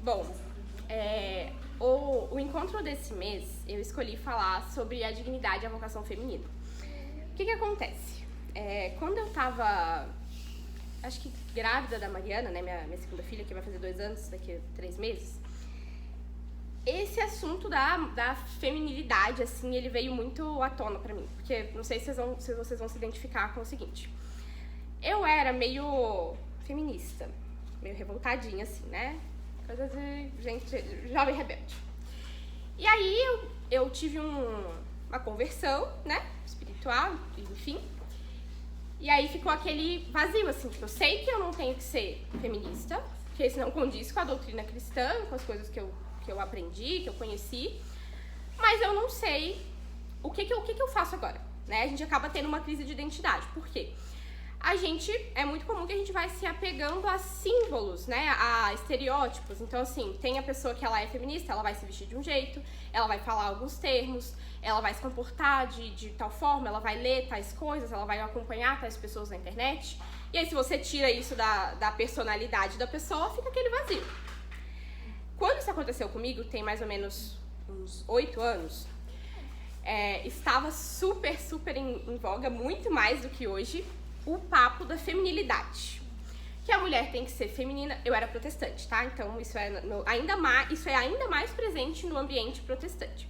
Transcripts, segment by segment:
Bom, o encontro desse mês, eu escolhi falar sobre a dignidade e a vocação feminina. O que acontece? Quando eu tava, acho que grávida da Mariana, né, minha segunda filha, que vai fazer 2 anos, daqui a 3 meses, esse assunto da feminilidade, assim, ele veio muito à tona pra mim. Porque não sei se vocês vão se identificar com o seguinte. Eu era meio feminista, meio revoltadinha, assim, né? Coisa de gente, jovem rebelde. E aí eu tive uma conversão, né? Espiritual, enfim. E aí ficou aquele vazio, assim, tipo, eu sei que eu não tenho que ser feminista, porque isso não condiz com a doutrina cristã, com as coisas que eu aprendi, que eu conheci, mas eu não sei o que eu faço agora, né? A gente acaba tendo uma crise de identidade. Por quê? É muito comum que a gente vai se apegando a símbolos, né, a estereótipos. Então, assim, tem a pessoa que ela é feminista, ela vai se vestir de um jeito, ela vai falar alguns termos, ela vai se comportar de tal forma, ela vai ler tais coisas, ela vai acompanhar tais pessoas na internet. E aí, se você tira isso da personalidade da pessoa, fica aquele vazio. Quando isso aconteceu comigo, tem mais ou menos uns 8 anos, estava super em voga, muito mais do que hoje, o papo da feminilidade. Que a mulher tem que ser feminina. Eu era protestante, tá? Então isso é ainda mais presente no ambiente protestante.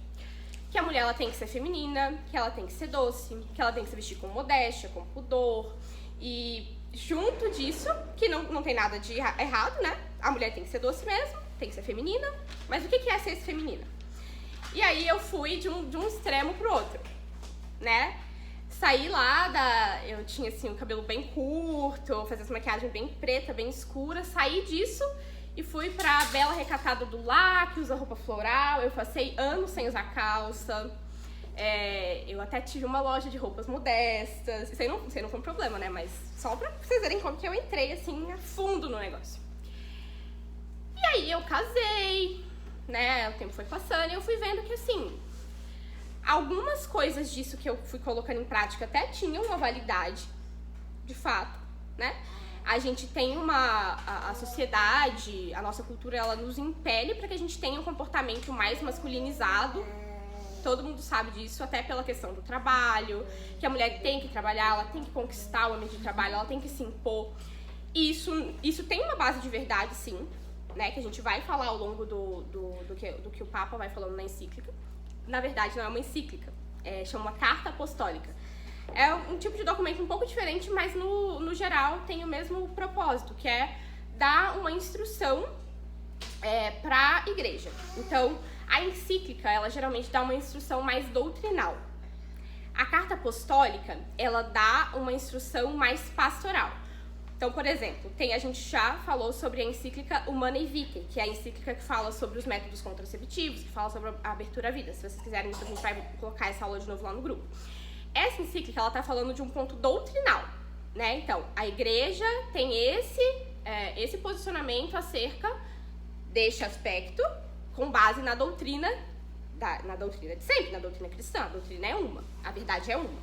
Que a mulher ela tem que ser feminina, que ela tem que ser doce, que ela tem que se vestir com modéstia, com pudor. E junto disso, que não tem nada de errado, né? A mulher tem que ser doce mesmo, tem que ser feminina. Mas o que é ser feminina? E aí eu fui de um extremo pro outro, né? Saí lá eu tinha assim o cabelo bem curto, fazia essa maquiagem bem preta, bem escura. Saí disso e fui pra bela recatada do lar, que usa roupa floral. Eu passei anos sem usar calça. Eu até tive uma loja de roupas modestas. Isso aí não foi um problema, né? Mas só pra vocês verem como que eu entrei assim a fundo no negócio. E aí eu casei, né? O tempo foi passando e eu fui vendo que assim, algumas coisas disso que eu fui colocando em prática até tinham uma validade, de fato, né? A gente tem a sociedade, a nossa cultura, ela nos impele para que a gente tenha um comportamento mais masculinizado. Todo mundo sabe disso, até pela questão do trabalho, que a mulher tem que trabalhar, ela tem que conquistar o ambiente de trabalho, ela tem que se impor. E isso tem uma base de verdade, sim, né? Que a gente vai falar ao longo do que o Papa vai falando na encíclica. Na verdade, não é uma encíclica, chama uma carta apostólica. É um tipo de documento um pouco diferente, mas no geral tem o mesmo propósito, que é dar uma instrução para a igreja. Então, a encíclica, ela geralmente dá uma instrução mais doutrinal. A carta apostólica, ela dá uma instrução mais pastoral. Então, por exemplo, a gente já falou sobre a encíclica Humanae Vitae, que é a encíclica que fala sobre os métodos contraceptivos, que fala sobre a abertura à vida. Se vocês quiserem, a gente vai colocar essa aula de novo lá no grupo. Essa encíclica, ela tá falando de um ponto doutrinal, né? Então, a igreja tem esse posicionamento acerca deste aspecto com base na doutrina, na doutrina de sempre, na doutrina cristã. A doutrina é uma, a verdade é uma.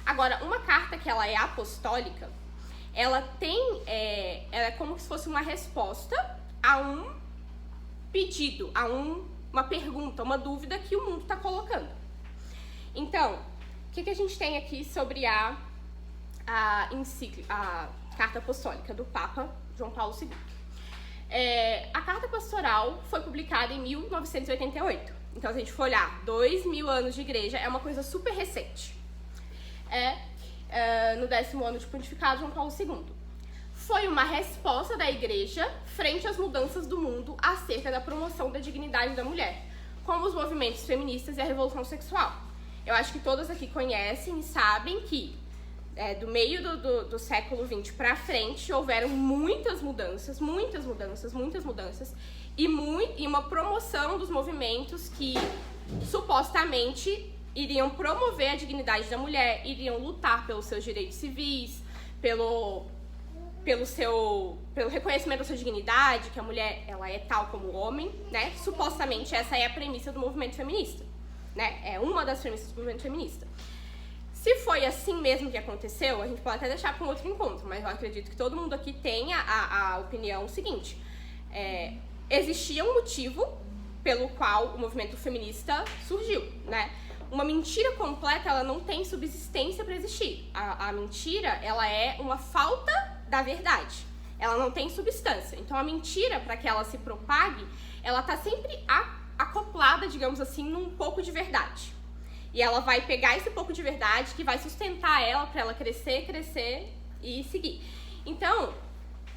Agora, uma carta que ela é apostólica, ela é como se fosse uma resposta a um pedido, a uma pergunta, uma dúvida que o mundo está colocando. Então, o que a gente tem aqui sobre a carta apostólica do Papa João Paulo II? A carta pastoral foi publicada em 1988. Então, se a gente for olhar, 2000 anos de igreja é uma coisa super recente. No 10º ano de pontificado João Paulo II. Foi uma resposta da igreja frente às mudanças do mundo acerca da promoção da dignidade da mulher, como os movimentos feministas e a revolução sexual. Eu acho que todas aqui conhecem e sabem que do meio do século XX para frente houveram muitas mudanças e uma promoção dos movimentos que supostamente iriam promover a dignidade da mulher, iriam lutar pelos seus direitos civis, pelo reconhecimento da sua dignidade, que a mulher ela é tal como o homem, né? Supostamente essa é a premissa do movimento feminista, né? É uma das premissas do movimento feminista. Se foi assim mesmo que aconteceu, a gente pode até deixar para um outro encontro, mas eu acredito que todo mundo aqui tenha a opinião seguinte. existia um motivo pelo qual o movimento feminista surgiu, né? Uma mentira completa, ela não tem subsistência para existir. A mentira, ela é uma falta da verdade. Ela não tem substância. Então, a mentira, para que ela se propague, ela tá sempre acoplada, digamos assim, num pouco de verdade. E ela vai pegar esse pouco de verdade que vai sustentar ela para ela crescer e seguir. Então,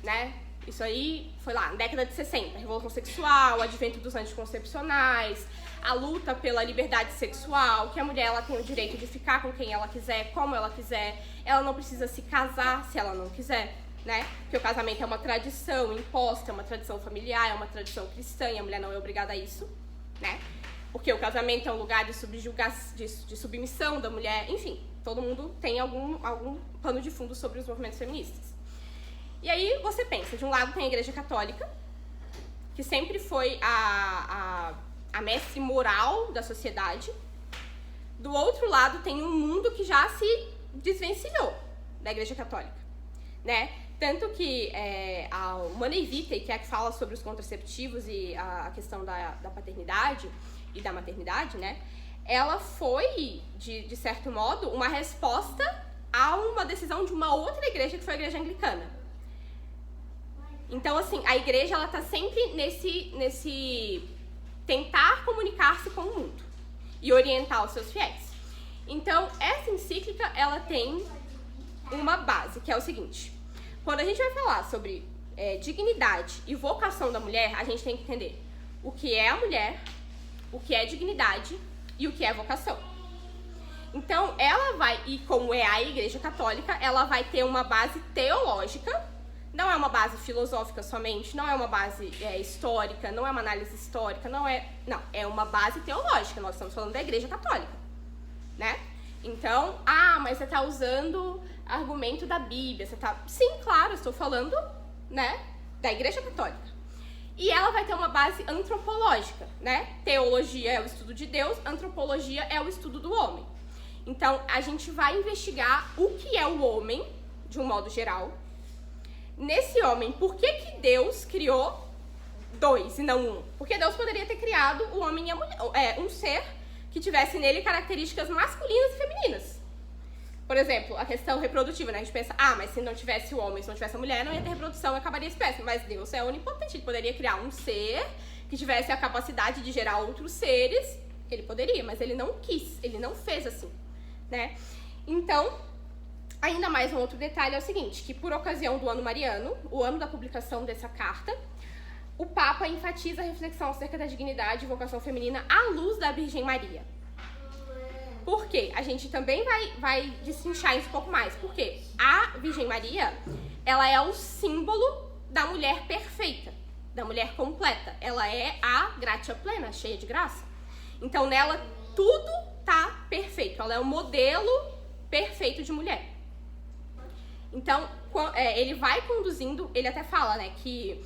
né, isso aí foi lá, na década de 60, Revolução Sexual, o advento dos anticoncepcionais, a luta pela liberdade sexual, que a mulher ela tem o direito de ficar com quem ela quiser, como ela quiser, ela não precisa se casar se ela não quiser, né? Porque o casamento é uma tradição imposta, é uma tradição familiar, é uma tradição cristã e a mulher não é obrigada a isso, né? Porque o casamento é um lugar de submissão da mulher, enfim, todo mundo tem algum pano de fundo sobre os movimentos feministas. E aí você pensa, de um lado tem a Igreja Católica, que sempre foi a mestre moral da sociedade. Do outro lado tem um mundo que já se desvencilhou da Igreja Católica, né? Tanto que a Humanae Vitae, que é a que fala sobre os contraceptivos e a questão da paternidade e da maternidade, né? Ela foi, de certo modo, uma resposta a uma decisão de uma outra igreja, que foi a Igreja Anglicana. Então, assim, a igreja, ela tá sempre nesse tentar comunicar-se com o mundo e orientar os seus fiéis. Então, essa encíclica, ela tem uma base, que é o seguinte. Quando a gente vai falar sobre dignidade e vocação da mulher, a gente tem que entender o que é a mulher, o que é dignidade e o que é vocação. Então, ela vai, e como é a Igreja Católica, ela vai ter uma base teológica. Não é uma base filosófica somente, não é uma base histórica, não é uma análise histórica, não, é uma base teológica. Nós estamos falando da Igreja Católica, né? Então, mas você está usando argumento da Bíblia, Sim, claro, eu estou falando, né, da Igreja Católica. E ela vai ter uma base antropológica, né? Teologia é o estudo de Deus, antropologia é o estudo do homem. Então, a gente vai investigar o que é o homem, de um modo geral. Nesse homem, por que Deus criou dois e não um? Porque Deus poderia ter criado o homem e a mulher, um ser que tivesse nele características masculinas e femininas. Por exemplo, a questão reprodutiva, né? A gente pensa, mas se não tivesse o homem, se não tivesse a mulher, não ia ter reprodução e acabaria a espécie. Mas Deus é onipotente, ele poderia criar um ser que tivesse a capacidade de gerar outros seres. Ele poderia, mas ele não quis, ele não fez assim, né? Então, ainda mais um outro detalhe é o seguinte, que por ocasião do ano mariano, o ano da publicação dessa carta, o Papa enfatiza a reflexão acerca da dignidade e vocação feminina à luz da Virgem Maria. Por quê? A gente também vai destrinchar isso um pouco mais. Porque a Virgem Maria, ela é o símbolo da mulher perfeita, da mulher completa. Ela é a gratia plena, cheia de graça. Então, nela, tudo tá perfeito. Ela é o modelo perfeito de mulher. Então, ele vai conduzindo, ele até fala, né, que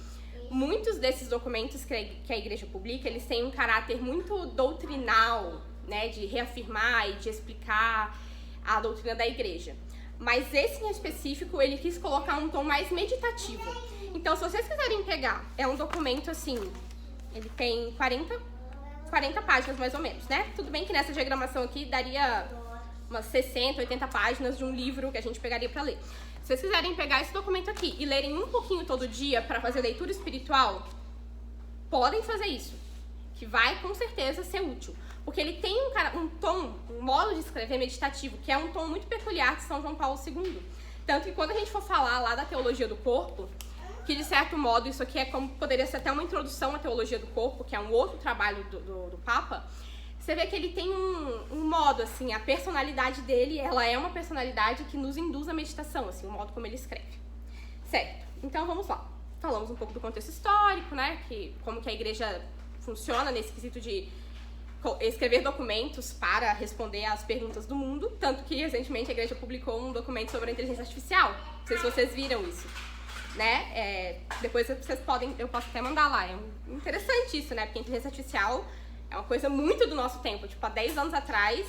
muitos desses documentos que a igreja publica, eles têm um caráter muito doutrinal, né, de reafirmar e de explicar a doutrina da igreja. Mas esse em específico, ele quis colocar um tom mais meditativo. Então, se vocês quiserem pegar, é um documento assim, ele tem 40 páginas mais ou menos, né? Tudo bem que nessa diagramação aqui daria umas 60, 80 páginas de um livro que a gente pegaria para ler. Se vocês quiserem pegar esse documento aqui e lerem um pouquinho todo dia para fazer leitura espiritual, podem fazer isso, que vai com certeza ser útil. Porque ele tem um tom, um modo de escrever meditativo, que é um tom muito peculiar de São João Paulo II. Tanto que quando a gente for falar lá da teologia do corpo, que de certo modo isso aqui poderia ser até uma introdução à teologia do corpo, que é um outro trabalho do Papa, você vê que ele tem um modo, assim, a personalidade dele, ela é uma personalidade que nos induz à meditação, assim, o modo como ele escreve. Certo, então vamos lá. Falamos um pouco do contexto histórico, né, como que a igreja funciona nesse quesito de escrever documentos para responder às perguntas do mundo, tanto que recentemente a igreja publicou um documento sobre a inteligência artificial. Não sei se vocês viram isso, né? Depois eu posso até mandar lá. É interessante isso, né? Porque a inteligência artificial é uma coisa muito do nosso tempo. Tipo, há 10 anos atrás,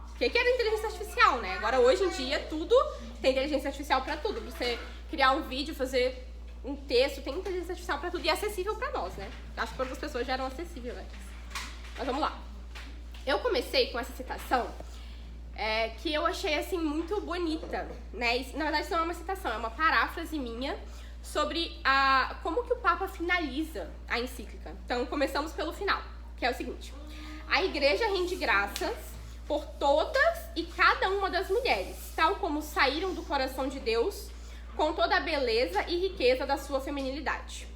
o que era inteligência artificial, né? Agora, hoje em dia, tudo tem inteligência artificial para tudo. Pra você criar um vídeo, fazer um texto, tem inteligência artificial para tudo e é acessível para nós, né? Acho que todas as pessoas já eram acessíveis antes. Mas vamos lá. Eu comecei com essa citação que eu achei, assim, muito bonita, né? Na verdade, isso não é uma citação, é uma paráfrase minha sobre como que o Papa finaliza a encíclica. Então, começamos pelo final, que é o seguinte. A Igreja rende graças por todas e cada uma das mulheres, tal como saíram do coração de Deus com toda a beleza e riqueza da sua feminilidade.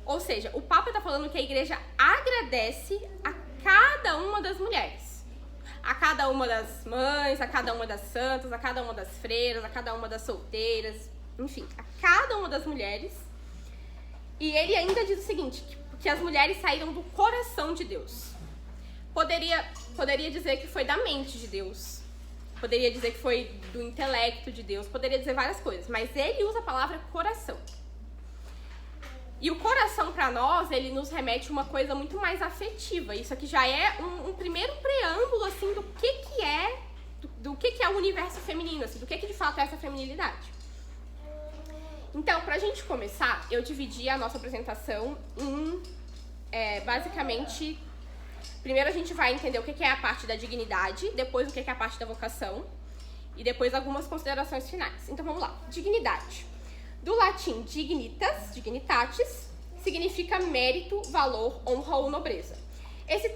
Ou seja, o Papa está falando que a Igreja agradece a cada uma das mulheres. A cada uma das mães, a cada uma das santas, a cada uma das freiras, a cada uma das solteiras, enfim, a cada uma das mulheres. E ele ainda diz o seguinte, que as mulheres saíram do coração de Deus. Poderia dizer que foi da mente de Deus. Poderia dizer que foi do intelecto de Deus. Poderia dizer várias coisas. Mas ele usa a palavra coração. E o coração, para nós, ele nos remete a uma coisa muito mais afetiva. Isso aqui já é um primeiro preâmbulo, assim, do que é o universo feminino, assim, do que de fato é essa feminilidade. Então, pra gente começar, eu dividi a nossa apresentação em, basicamente... Primeiro a gente vai entender o que é a parte da dignidade, depois o que é a parte da vocação e depois algumas considerações finais. Então vamos lá. Dignidade. Do latim dignitatis, significa mérito, valor, honra ou nobreza. Esse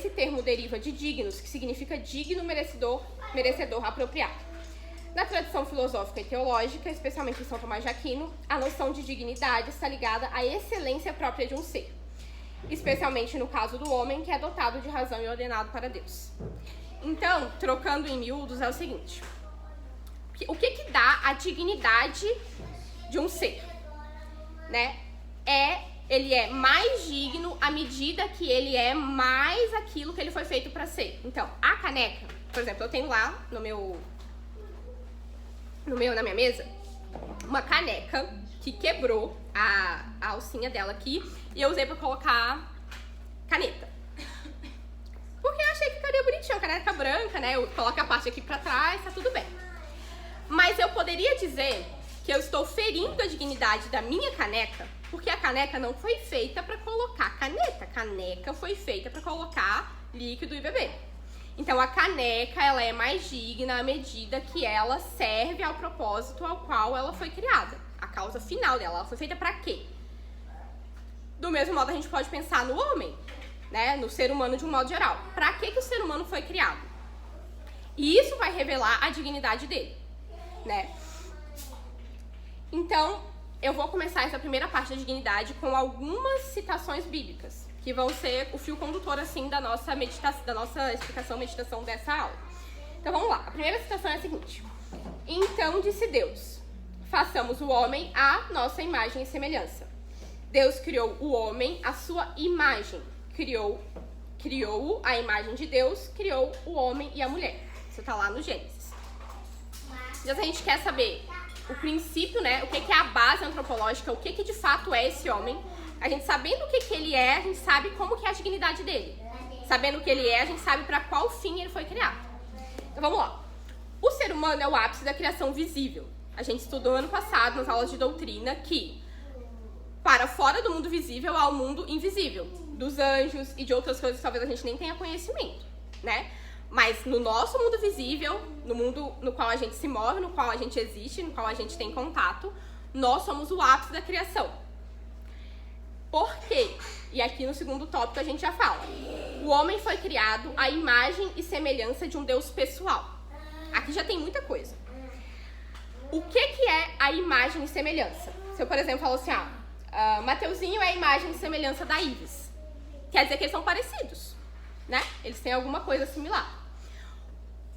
termo deriva de dignos, que significa digno, merecedor, apropriado. Na tradição filosófica e teológica, especialmente em São Tomás de Aquino, a noção de dignidade está ligada à excelência própria de um ser. Especialmente no caso do homem, que é dotado de razão e ordenado para Deus. Então, trocando em miúdos, é o seguinte. O que dá a dignidade de um ser? Né? Ele é mais digno à medida que ele é mais aquilo que ele foi feito para ser. Então, a caneca, por exemplo, eu tenho lá na minha mesa, uma caneca que quebrou a alcinha dela aqui e eu usei pra colocar caneta. Porque eu achei que ficaria bonitinho, caneca branca, né? Eu coloco a parte aqui pra trás, tá tudo bem. Mas eu poderia dizer que eu estou ferindo a dignidade da minha caneca, porque a caneca não foi feita pra colocar caneta. A caneca foi feita pra colocar líquido e beber. Então a caneca, ela é mais digna à medida que ela serve ao propósito ao qual ela foi criada. A causa final dela, ela foi feita pra quê? Do mesmo modo, a gente pode pensar no homem, né? No ser humano de um modo geral. Pra que o ser humano foi criado? E isso vai revelar a dignidade dele, né? Então, eu vou começar essa primeira parte da dignidade com algumas citações bíblicas, que vão ser o fio condutor, assim, da nossa meditação dessa aula. Então, vamos lá. A primeira citação é a seguinte. Então disse Deus, façamos o homem à nossa imagem e semelhança. Deus criou o homem à sua imagem. Criou-o à imagem de Deus, criou o homem e a mulher. Isso tá lá no Gênesis. Então, se a gente quer saber o princípio, né, o que é a base antropológica, o que de fato é esse homem, a gente sabendo o que ele é, a gente sabe como que é a dignidade dele. Sabendo o que ele é, a gente sabe para qual fim ele foi criado. Então, vamos lá. O ser humano é o ápice da criação visível. A gente estudou ano passado, nas aulas de doutrina, que para fora do mundo visível há o mundo invisível, dos anjos e de outras coisas que talvez a gente nem tenha conhecimento, né? Mas no nosso mundo visível, no mundo no qual a gente se move, no qual a gente existe, no qual a gente tem contato, nós somos o ápice da criação. Por quê? E aqui no segundo tópico a gente já fala. O homem foi criado à imagem e semelhança de um Deus pessoal. Aqui já tem muita coisa. O que é a imagem e semelhança? Se eu, por exemplo, falo assim, Mateuzinho é a imagem e semelhança da Ives. Quer dizer que eles são parecidos, né? Eles têm alguma coisa similar.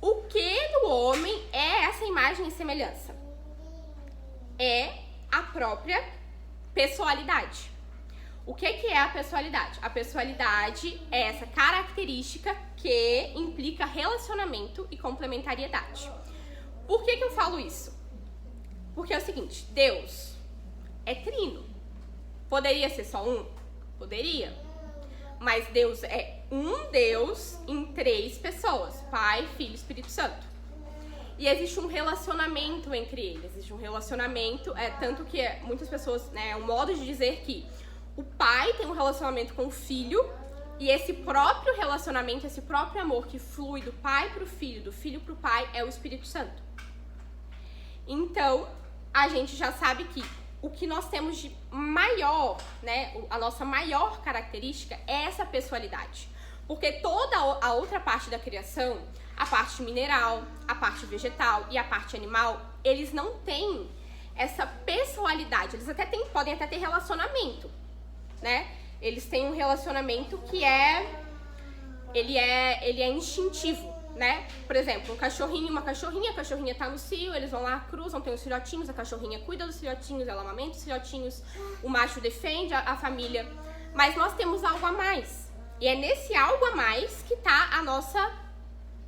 O que no homem é essa imagem e semelhança? É a própria pessoalidade. O que é a pessoalidade? A pessoalidade é essa característica que implica relacionamento e complementariedade. Por que eu falo isso? Porque é o seguinte, Deus é trino. Poderia ser só um? Poderia. Mas Deus é um Deus em 3 pessoas, Pai, Filho e Espírito Santo. e existe um relacionamento entre eles. Existe um relacionamento, tanto que muitas pessoas, né, é um modo de dizer que o pai tem um relacionamento com o filho, e esse próprio relacionamento, esse próprio amor que flui do pai pro filho, do filho pro pai, é o Espírito Santo. Então, a gente já sabe que o que nós temos de maior, né, a nossa maior característica é essa pessoalidade. Porque toda a outra parte da criação, a parte mineral, a parte vegetal e a parte animal, eles não têm essa pessoalidade. Eles podem até ter relacionamento, né? Eles têm um relacionamento que ele é instintivo, né? Por exemplo, um cachorrinho e uma cachorrinha, a cachorrinha tá no cio, eles vão lá, cruzam, tem os filhotinhos, a cachorrinha cuida dos filhotinhos, ela amamenta os filhotinhos, o macho defende a família. Mas nós temos algo a mais. E é nesse algo a mais que tá a nossa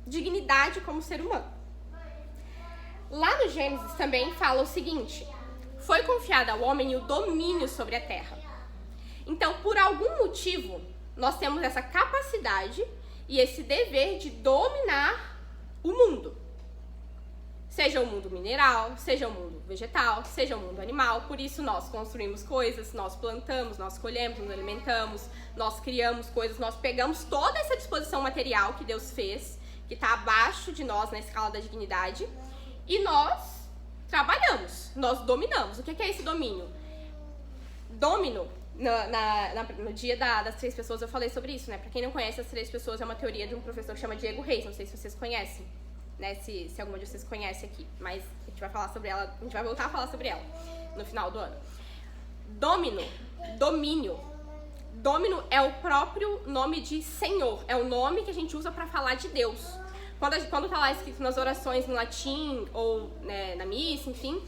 dignidade como ser humano. Lá no Gênesis também fala o seguinte: foi confiado ao homem o domínio sobre a terra. Então, por algum motivo, nós temos essa capacidade e esse dever de dominar o mundo. Seja o mundo mineral, seja o mundo vegetal, seja o mundo animal. Por isso nós construímos coisas, nós plantamos, nós colhemos, nos alimentamos, nós criamos coisas, nós pegamos toda essa disposição material que Deus fez, que está abaixo de nós na escala da dignidade, e nós trabalhamos, nós dominamos. O que é esse domínio? Domínio. No dia das 3 pessoas eu falei sobre isso, né? Pra quem não conhece, as 3 pessoas é uma teoria de um professor que chama Diego Reis. Não sei se vocês conhecem, né? Se alguma de vocês conhece aqui. Mas a gente vai falar sobre ela, a gente vai voltar a falar sobre ela no final do ano. Domínio é o próprio nome de Senhor. É o nome que a gente usa pra falar de Deus. Quando tá lá escrito nas orações em latim ou, né, na missa, enfim,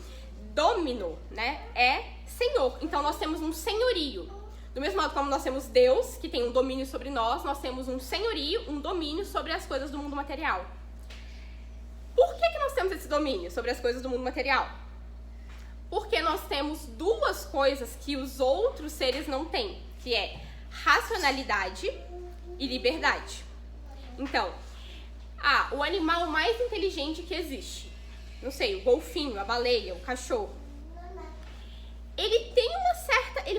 domino, né, é Senhor. Então nós temos um senhorio. Do mesmo modo como nós temos Deus, que tem um domínio sobre nós temos um senhorio, um domínio sobre as coisas do mundo material. Por que nós temos esse domínio sobre as coisas do mundo material? Porque nós temos 2 coisas que os outros seres não têm, que é racionalidade e liberdade. Então, o animal mais inteligente que existe, não sei, o golfinho, a baleia, o cachorro, ele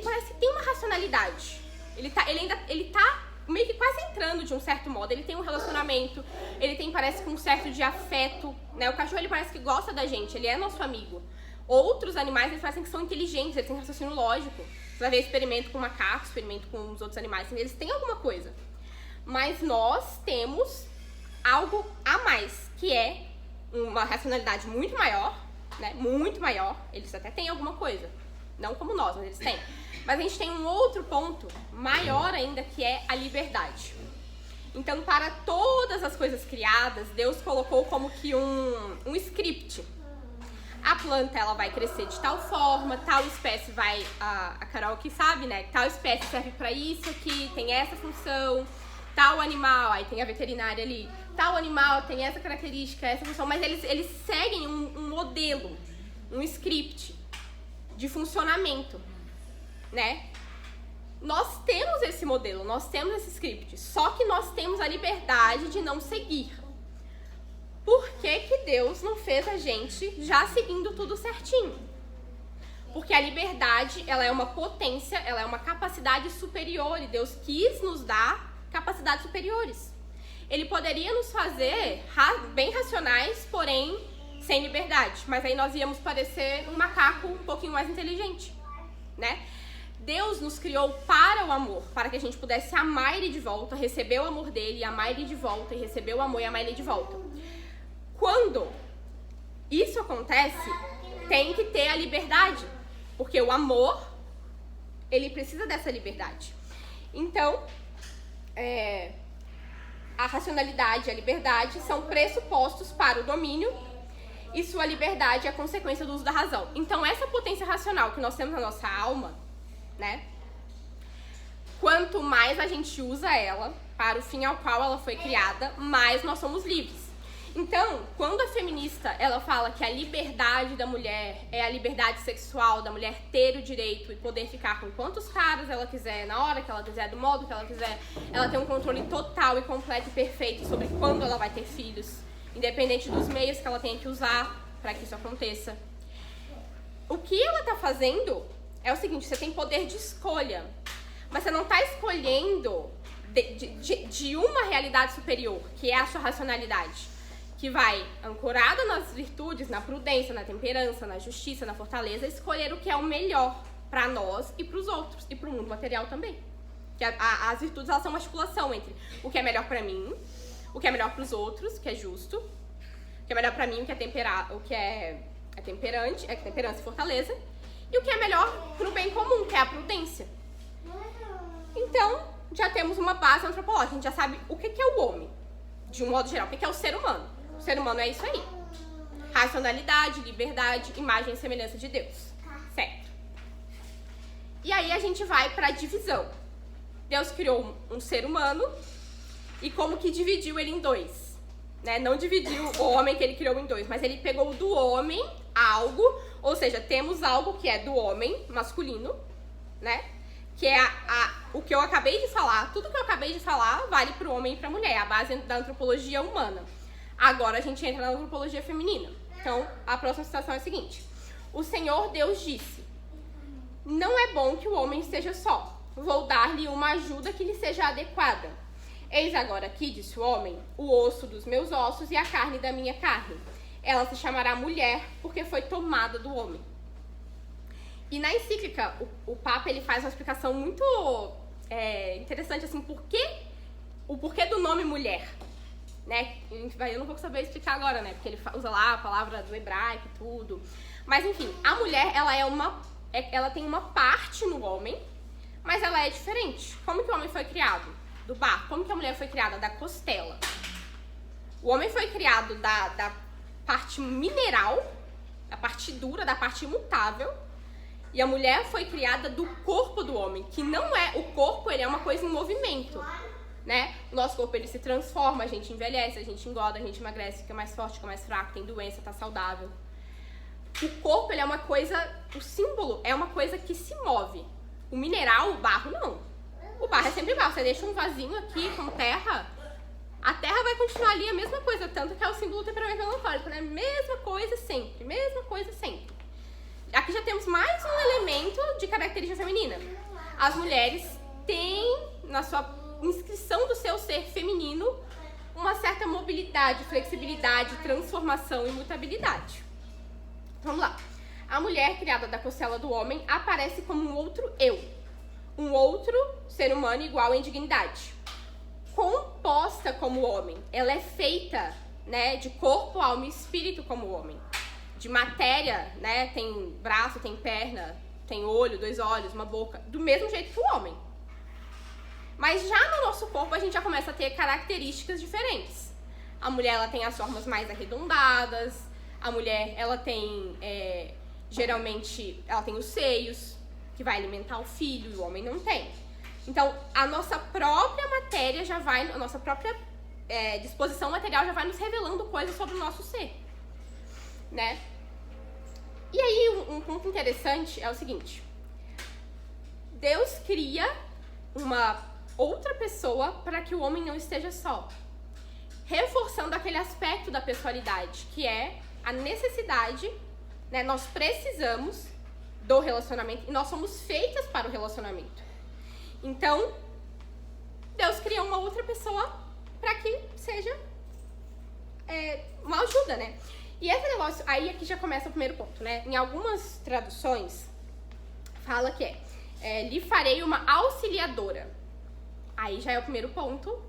parece que tem uma racionalidade. Ele tá meio que quase entrando de um certo modo. Ele tem um relacionamento, ele tem, parece que um certo de afeto, né? O cachorro, ele parece que gosta da gente, ele é nosso amigo. Outros animais, eles parecem que são inteligentes, eles têm raciocínio lógico. Você vai ver experimento com macaco, experimento com os outros animais, eles têm alguma coisa. Mas nós temos algo a mais, que é uma racionalidade muito maior, né? Muito maior. Eles até têm alguma coisa. Não como nós, mas eles têm. Mas a gente tem um outro ponto maior ainda, que é a liberdade. Então, para todas as coisas criadas, Deus colocou como que um script. A planta, ela vai crescer de tal forma, tal espécie vai... A Carol aqui sabe, né? Tal espécie serve para isso aqui, tem essa função. Tal animal, aí tem a veterinária ali. Tal animal tem essa característica, essa função. Mas eles seguem um modelo, um script de funcionamento, né? Nós temos esse modelo, nós temos esse script, só que nós temos a liberdade de não seguir. Por que Deus não fez a gente já seguindo tudo certinho? Porque a liberdade, ela é uma potência, ela é uma capacidade superior, e Deus quis nos dar capacidades superiores. Ele poderia nos fazer bem racionais, porém sem liberdade, mas aí nós íamos parecer um macaco um pouquinho mais inteligente, né? Deus nos criou para o amor, para que a gente pudesse amar Ele de volta, receber o amor dele, amar Ele de volta, e receber o amor e amar Ele de volta. Quando isso acontece, tem que ter a liberdade, porque o amor, ele precisa dessa liberdade. Então, a racionalidade e a liberdade são pressupostos para o domínio, e sua liberdade é a consequência do uso da razão. Então, essa potência racional que nós temos na nossa alma, né? Quanto mais a gente usa ela para o fim ao qual ela foi criada, mais nós somos livres. Então, quando a feminista ela fala que a liberdade da mulher é a liberdade sexual, da mulher ter o direito e poder ficar com quantos caras ela quiser, na hora que ela quiser, do modo que ela quiser, ela tem um controle total e completo e perfeito sobre quando ela vai ter filhos independente dos meios que ela tenha que usar para que isso aconteça. O que ela está fazendo é o seguinte, você tem poder de escolha, mas você não está escolhendo de uma realidade superior, que é a sua racionalidade, que vai, ancorada nas virtudes, na prudência, na temperança, na justiça, na fortaleza, escolher o que é o melhor para nós e para os outros, e para o mundo material também. Que as virtudes, elas são uma articulação entre o que é melhor para mim, o que é melhor para os outros, que é justo, o que é melhor para mim, o que é temperança e fortaleza, e o que é melhor para o bem comum, que é a prudência. Então, já temos uma base antropológica, a gente já sabe o que é o homem, de um modo geral, o que é o ser humano. O ser humano é isso aí. Racionalidade, liberdade, imagem e semelhança de Deus. Certo. E aí a gente vai para a divisão. Deus criou um ser humano e como que dividiu ele em dois, né? Não dividiu o homem que ele criou em dois, mas ele pegou do homem algo, ou seja, temos algo que é do homem masculino, né? Que é o que eu acabei de falar, tudo que eu acabei de falar vale para o homem e para a mulher, é a base da antropologia humana. Agora a gente entra na antropologia feminina. Então, a próxima citação é a seguinte: o Senhor Deus disse: não é bom que o homem esteja só. Vou dar-lhe uma ajuda que lhe seja adequada. Eis agora aqui, disse o homem, o osso dos meus ossos e a carne da minha carne. Ela se chamará mulher, porque foi tomada do homem. E na encíclica, o Papa ele faz uma explicação muito interessante, assim, o porquê do nome mulher. Né? Eu não vou saber explicar agora, né? Porque ele usa lá a palavra do hebraico e tudo. Mas, enfim, a mulher, ela tem uma parte no homem, mas ela é diferente. Como que o homem foi criado? Do barro. Como que a mulher foi criada? Da costela. O homem foi criado da parte mineral, da parte dura, da parte imutável. E a mulher foi criada do corpo do homem, que não é... O corpo, ele é uma coisa em movimento, né? O nosso corpo, ele se transforma, a gente envelhece, a gente engorda, a gente emagrece, fica mais forte, fica mais fraco, tem doença, tá saudável. O corpo, ele é uma coisa... O símbolo é uma coisa que se move. O mineral, o barro, não. O barro é sempre barro. Você deixa um vasinho aqui com terra, a terra vai continuar ali a mesma coisa, tanto que é o símbolo do temperamento melancólico, né? Mesma coisa sempre, mesma coisa sempre. Aqui já temos mais um elemento de característica feminina. As mulheres têm, na sua inscrição do seu ser feminino, uma certa mobilidade, flexibilidade, transformação e mutabilidade. Vamos lá. A mulher, criada da costela do homem, aparece como um outro eu. Um outro ser humano igual em dignidade. Composta como homem. Ela é feita, né, de corpo, alma e espírito como homem. De matéria, né, tem braço, tem perna, tem olho, 2 olhos, uma boca, do mesmo jeito que o homem. Mas já no nosso corpo a gente já começa a ter características diferentes. A mulher, ela tem as formas mais arredondadas, a mulher, ela tem, geralmente, ela tem os seios, que vai alimentar o filho, e o homem não tem. Então, a nossa própria matéria já vai, a nossa própria disposição material já vai nos revelando coisas sobre o nosso ser, né? E aí, um ponto interessante é o seguinte: Deus cria uma outra pessoa para que o homem não esteja só, reforçando aquele aspecto da pessoalidade, que é a necessidade, né? Nós precisamos do relacionamento e nós somos feitas para o relacionamento. Então, Deus cria uma outra pessoa para que seja uma ajuda, né? E esse negócio, aí aqui já começa o primeiro ponto, né? Em algumas traduções, fala que lhe farei uma auxiliadora. Aí já é o primeiro ponto,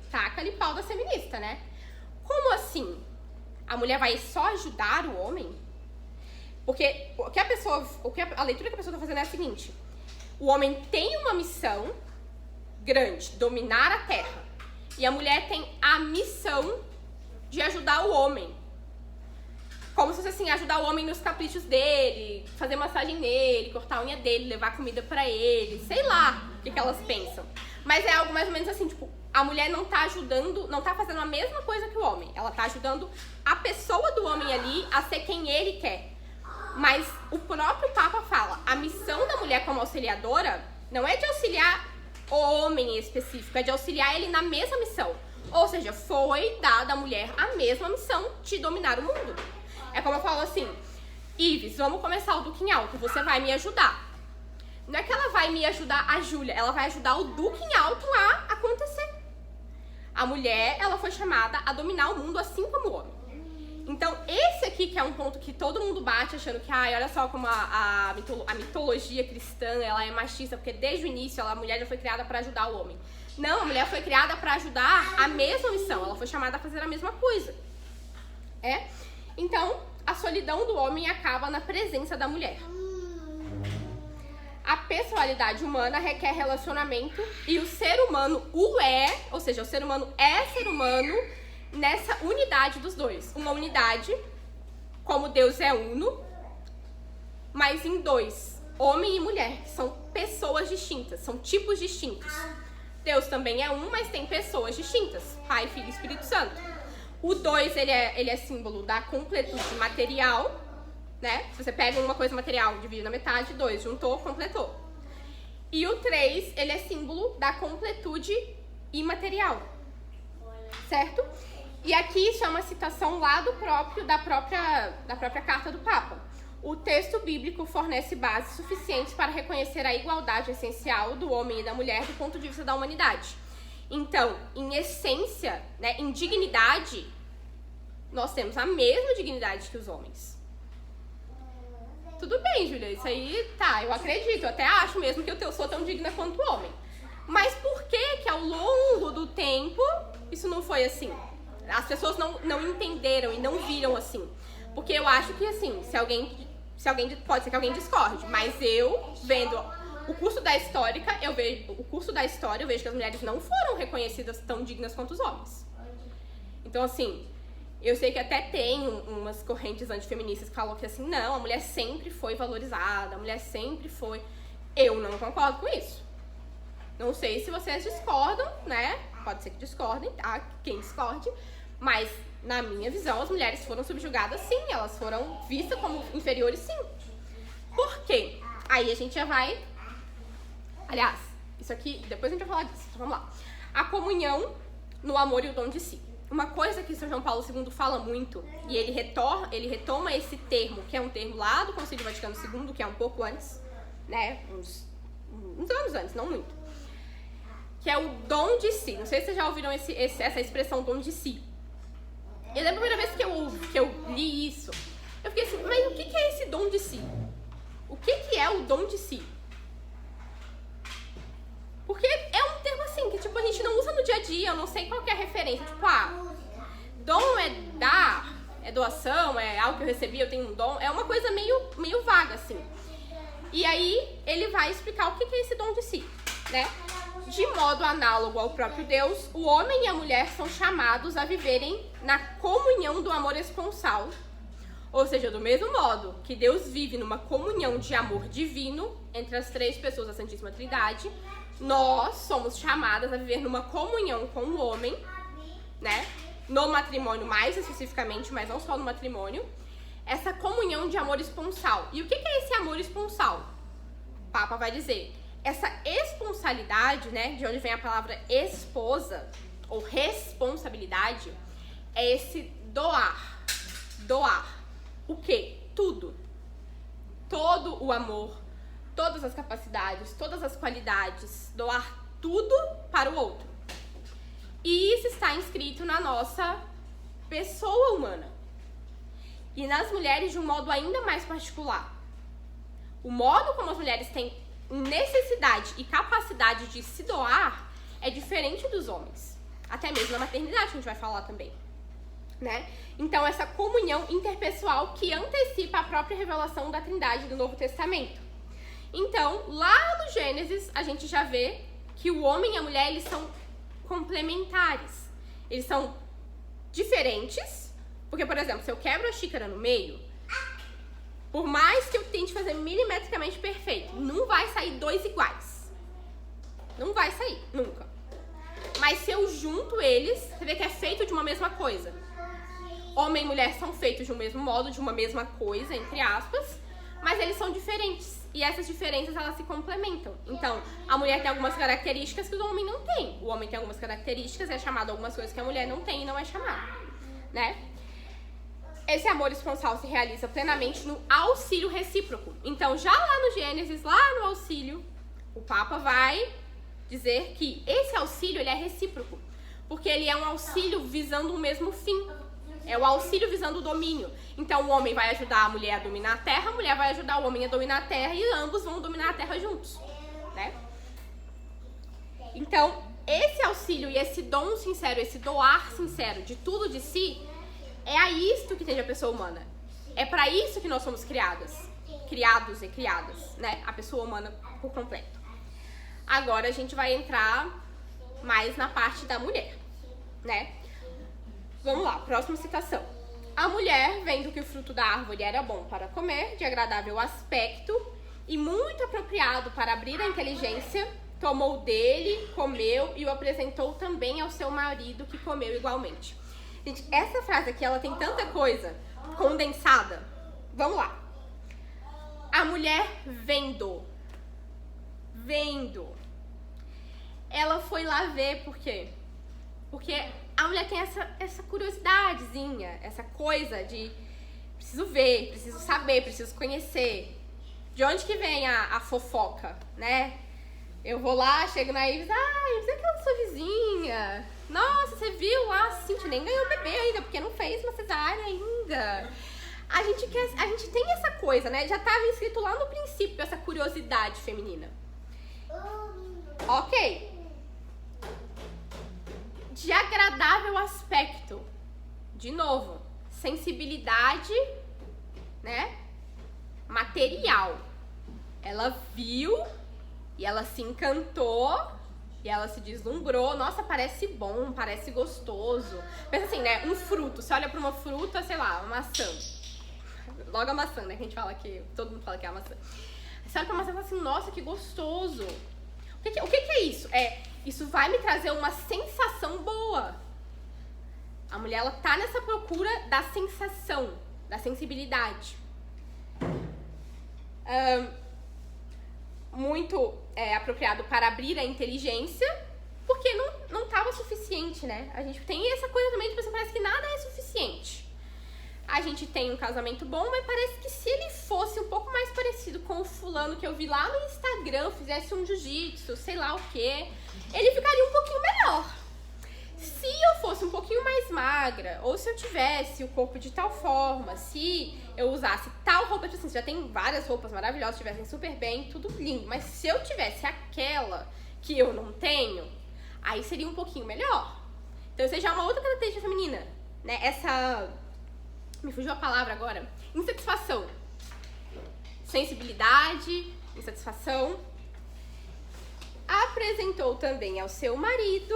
taca-lhe pau da feminista, né? Como assim? A mulher vai só ajudar o homem? Porque a leitura que a pessoa está fazendo é a seguinte: o homem tem uma missão grande, dominar a terra. E a mulher tem a missão de ajudar o homem. Como se fosse assim, ajudar o homem nos caprichos dele, fazer massagem nele, cortar a unha dele, levar comida pra ele, sei lá o que elas pensam. Mas é algo mais ou menos assim, tipo, a mulher não tá ajudando, não tá fazendo a mesma coisa que o homem. Ela tá ajudando a pessoa do homem ali a ser quem ele quer. Mas o próprio Papa fala, a missão da mulher como auxiliadora não é de auxiliar o homem em específico, é de auxiliar ele na mesma missão. Ou seja, foi dada à mulher a mesma missão de dominar o mundo. É como eu falo assim, Ives, vamos começar o Duque em Alto, você vai me ajudar. Não é que ela vai me ajudar a Júlia, ela vai ajudar o Duque em Alto a acontecer. A mulher, ela foi chamada a dominar o mundo assim como o homem. Então, esse aqui que é um ponto que todo mundo bate achando que, ai, olha só como a mitologia cristã, ela é machista, porque desde o início a mulher já foi criada para ajudar o homem. Não, a mulher foi criada para ajudar a mesma missão, ela foi chamada a fazer a mesma coisa. Então, a solidão do homem acaba na presença da mulher. A personalidade humana requer relacionamento e o ser humano ou seja, o ser humano é ser humano nessa unidade dos dois. Uma unidade, como Deus é uno, mas em dois, homem e mulher, que são pessoas distintas, são tipos distintos. Deus também é um, mas tem pessoas distintas, Pai, Filho e Espírito Santo. O 2, ele é símbolo da completude material, né? Se você pega uma coisa material, divide na metade, 2, juntou, completou. E o 3, ele é símbolo da completude imaterial, certo? E aqui isso é uma citação lá da própria carta do Papa. O texto bíblico fornece bases suficientes para reconhecer a igualdade essencial do homem e da mulher do ponto de vista da humanidade. Então, em essência, né, em dignidade, nós temos a mesma dignidade que os homens. Tudo bem, Júlia, isso aí, tá, eu acredito, eu até acho mesmo que eu sou tão digna quanto o homem. Mas por que ao longo do tempo isso não foi assim? As pessoas não entenderam e não viram assim. Porque eu acho que, assim, pode ser que alguém discorde, mas eu, vendo o curso da história, eu vejo que as mulheres não foram reconhecidas tão dignas quanto os homens. Então, assim, eu sei que até tem umas correntes antifeministas que falam que, assim, não, a mulher sempre foi valorizada, a mulher sempre foi... Eu não concordo com isso. Não sei se vocês discordam, né? Pode ser que discordem, tá? Quem discorde. Mas, na minha visão, as mulheres foram subjugadas, sim. Elas foram vistas como inferiores, sim. Por quê? Aí a gente já vai... Aliás, isso aqui... Depois a gente vai falar disso. Então, vamos lá. A comunhão no amor e o dom de si. Uma coisa que São João Paulo II fala muito, e ele retoma esse termo, que é um termo lá do Concílio Vaticano II, que é um pouco antes, né? Uns anos antes, não muito. Que é o dom de si. Não sei se vocês já ouviram essa expressão dom de si. Eu lembro a primeira vez que eu li isso, eu fiquei assim, mas o que é esse dom de si? O que é o dom de si? Porque é um termo assim, que tipo, a gente não usa no dia a dia, eu não sei qual que é a referência. Tipo, dom é dar, é doação, é algo que eu recebi, eu tenho um dom. É uma coisa meio vaga, assim. E aí, ele vai explicar o que é esse dom de si, né? De modo análogo ao próprio Deus, o homem e a mulher são chamados a viverem na comunhão do amor esponsal. Ou seja, do mesmo modo que Deus vive numa comunhão de amor divino entre as três pessoas da Santíssima Trindade, nós somos chamadas a viver numa comunhão com o homem, né? No matrimônio mais especificamente, mas não só no matrimônio, essa comunhão de amor esponsal. E o que é esse amor esponsal? O Papa vai dizer, essa esponsalidade, né, de onde vem a palavra esposa, ou responsabilidade, é esse doar. Doar. O quê? Tudo. Todo o amor, todas as capacidades, todas as qualidades, doar tudo para o outro. E isso está inscrito na nossa pessoa humana. E nas mulheres de um modo ainda mais particular. O modo como as mulheres têm necessidade e capacidade de se doar é diferente dos homens. Até mesmo na maternidade, que a gente vai falar também. Né? Então, essa comunhão interpessoal que antecipa a própria revelação da Trindade do Novo Testamento. Então, lá no Gênesis, a gente já vê que o homem e a mulher, eles são complementares. Eles são diferentes, porque, por exemplo, se eu quebro a xícara no meio, por mais que eu tente fazer milimetricamente perfeito, não vai sair dois iguais. Não vai sair, nunca. Mas se eu junto eles, você vê que é feito de uma mesma coisa. Homem e mulher são feitos de um mesmo modo, de uma mesma coisa, entre aspas, mas eles são diferentes. E essas diferenças, elas se complementam. Então, a mulher tem algumas características que o homem não tem. O homem tem algumas características, é chamado algumas coisas que a mulher não tem e não é chamado, né? Esse amor esponsal se realiza plenamente no auxílio recíproco. Então, já lá no Gênesis, lá no auxílio, o Papa vai dizer que esse auxílio, ele é recíproco. Porque ele é um auxílio visando o mesmo fim. É o auxílio visando o domínio. Então, o homem vai ajudar a mulher a dominar a terra, a mulher vai ajudar o homem a dominar a terra e ambos vão dominar a terra juntos, né? Então, esse auxílio e esse dom sincero, esse doar sincero de tudo de si, é a isto que tende a pessoa humana. É para isso que nós somos criados e criadas, né? A pessoa humana por completo. Agora a gente vai entrar mais na parte da mulher, né? Vamos lá, próxima citação. A mulher, vendo que o fruto da árvore era bom para comer, de agradável aspecto e muito apropriado para abrir a inteligência, tomou dele, comeu e o apresentou também ao seu marido, que comeu igualmente. Gente, essa frase aqui, ela tem tanta coisa condensada. Vamos lá. A mulher vendo. Ela foi lá ver por quê? Porque a mulher tem essa curiosidadezinha, essa coisa de preciso ver, preciso saber, preciso conhecer. De onde que vem a fofoca, né? Eu vou lá, chego na Ives, Ives, é aquela sua vizinha. Nossa, você viu? A Cintia nem ganhou bebê ainda, porque não fez uma cesárea ainda. A gente tem essa coisa, né? Já estava escrito lá no princípio, essa curiosidade feminina. Ok. De agradável aspecto. De novo, sensibilidade, né? Material. Ela viu e ela se encantou e ela se deslumbrou. Nossa, parece bom, parece gostoso. Pensa assim, né? Um fruto. Você olha pra uma fruta, sei lá, uma maçã. Logo a maçã, né? Que a gente fala que... Todo mundo fala que é a maçã. Você olha pra maçã e fala assim, nossa, que gostoso. O que é isso? Isso vai me trazer uma sensação boa. A mulher, ela tá nessa procura da sensação, da sensibilidade. Muito apropriado para abrir a inteligência, porque não estava suficiente, né? A gente tem essa coisa também de pensar, parece que nada é suficiente. A gente tem um casamento bom, mas parece que se ele fosse um pouco mais parecido com o fulano que eu vi lá no Instagram, fizesse um jiu-jitsu, sei lá o quê, ele ficaria um pouquinho melhor. Se eu fosse um pouquinho mais magra, ou se eu tivesse o corpo de tal forma, se eu usasse tal roupa, tipo assim, já tem várias roupas maravilhosas, estivessem super bem, tudo lindo, mas se eu tivesse aquela que eu não tenho, aí seria um pouquinho melhor. Então, isso já é uma outra característica feminina, né? Me fugiu a palavra agora. Insatisfação. Sensibilidade, insatisfação. Apresentou também ao seu marido,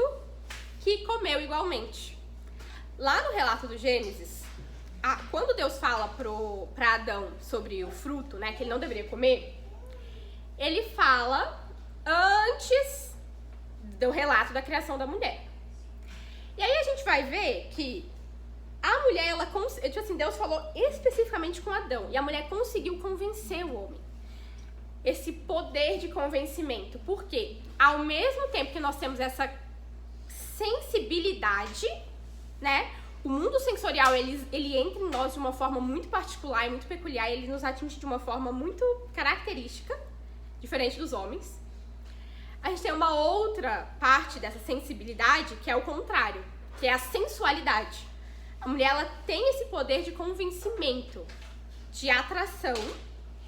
que comeu igualmente. Lá no relato do Gênesis, quando Deus fala pra Adão sobre o fruto, né, que ele não deveria comer, ele fala antes do relato da criação da mulher. E aí a gente vai ver que a mulher, tipo assim, Deus falou especificamente com Adão, e a mulher conseguiu convencer o homem. Esse poder de convencimento. Porque ao mesmo tempo que nós temos essa sensibilidade, né? O mundo sensorial, ele entra em nós de uma forma muito particular e muito peculiar, ele nos atinge de uma forma muito característica, diferente dos homens. A gente tem uma outra parte dessa sensibilidade, que é o contrário, que é a sensualidade. A mulher, ela tem esse poder de convencimento, de atração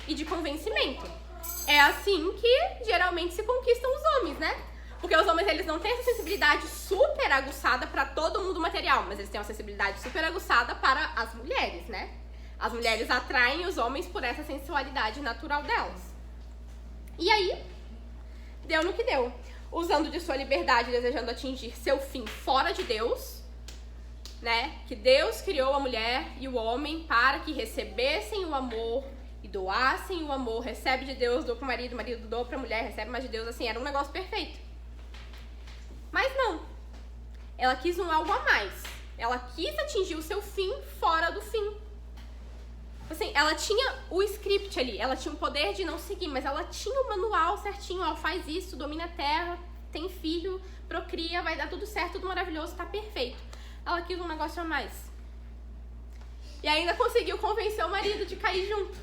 e de convencimento. É assim que geralmente se conquistam os homens, né? Porque os homens, eles não têm essa sensibilidade super aguçada para todo mundo material, mas eles têm uma sensibilidade super aguçada para as mulheres, né? As mulheres atraem os homens por essa sensualidade natural delas. E aí, deu no que deu. Usando de sua liberdade, desejando atingir seu fim fora de Deus, né? Que Deus criou a mulher e o homem para que recebessem o amor e doassem o amor. Recebe de Deus, doa pro marido, o marido doa pra mulher, recebe mais de Deus. Assim, era um negócio perfeito. Mas não. Ela quis algo a mais. Ela quis atingir o seu fim fora do fim. Assim, ela tinha o script ali, ela tinha o poder de não seguir, mas ela tinha o manual certinho, ó, faz isso, domina a terra, tem filho, procria, vai dar tudo certo, tudo maravilhoso, tá perfeito. Ela quis um negócio a mais. E ainda conseguiu convencer o marido de cair junto,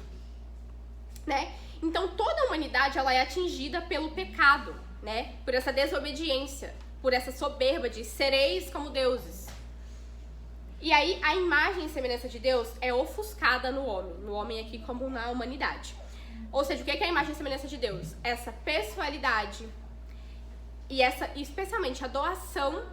né? Então toda a humanidade, ela é atingida pelo pecado, né? Por essa desobediência, por essa soberba de sereis como deuses. E aí a imagem e semelhança de Deus é ofuscada no homem aqui como na humanidade. Ou seja, o que é a imagem e semelhança de Deus? Essa pessoalidade e essa, especialmente a doação,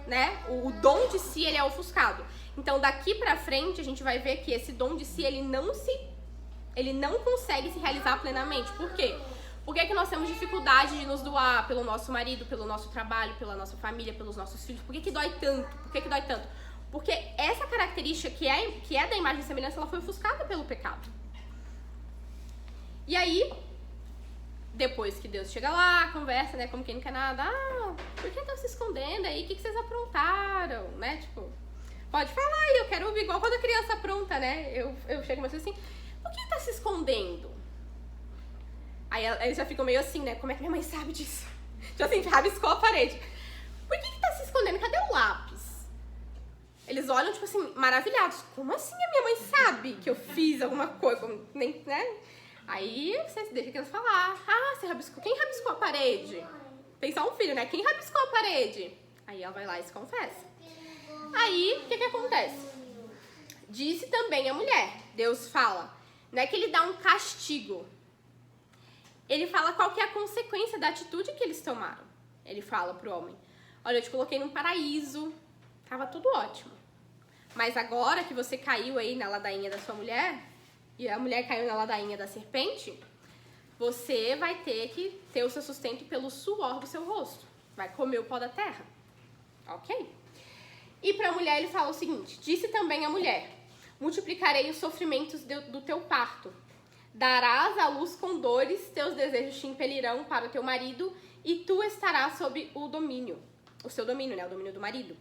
né? O dom de si, ele é ofuscado. Então daqui pra frente a gente vai ver que esse dom de si, ele não consegue se realizar plenamente. Por quê? Por que nós temos dificuldade de nos doar pelo nosso marido, pelo nosso trabalho, pela nossa família, pelos nossos filhos? Por que dói tanto? Por que dói tanto? Porque essa característica que é da imagem e semelhança, ela foi ofuscada pelo pecado. E aí, depois que Deus chega lá, conversa, né, como quem não quer nada, por que estão se escondendo aí? O que vocês aprontaram, né? Tipo, pode falar aí, eu quero ouvir, igual quando a criança apronta, né? Eu chego e assim, por que tá se escondendo? Aí eles já ficam meio assim, né? Como é que minha mãe sabe disso? Já assim, rabiscou a parede. Por que tá se escondendo? Cadê o lápis? Eles olham, tipo assim, maravilhados. Como assim a minha mãe sabe que eu fiz alguma coisa? Nem, né? Aí você deixa que eles falar. Você rabiscou. Quem rabiscou a parede? Tem só um filho, né? Quem rabiscou a parede? Aí ela vai lá e se confessa. Aí, o que acontece? Disse também a mulher. Deus fala. Não é que ele dá um castigo. Ele fala qual que é a consequência da atitude que eles tomaram. Ele fala pro homem. Olha, eu te coloquei num paraíso. Tava tudo ótimo. Mas agora que você caiu aí na ladainha da sua mulher, e a mulher caiu na ladainha da serpente, você vai ter que ter o seu sustento pelo suor do seu rosto. Vai comer o pó da terra. Ok? E pra mulher ele fala o seguinte, disse também a mulher, multiplicarei os sofrimentos do teu parto. Darás à luz com dores, teus desejos te impelirão para o teu marido, e tu estarás sob o domínio. O seu domínio, né? O domínio do marido.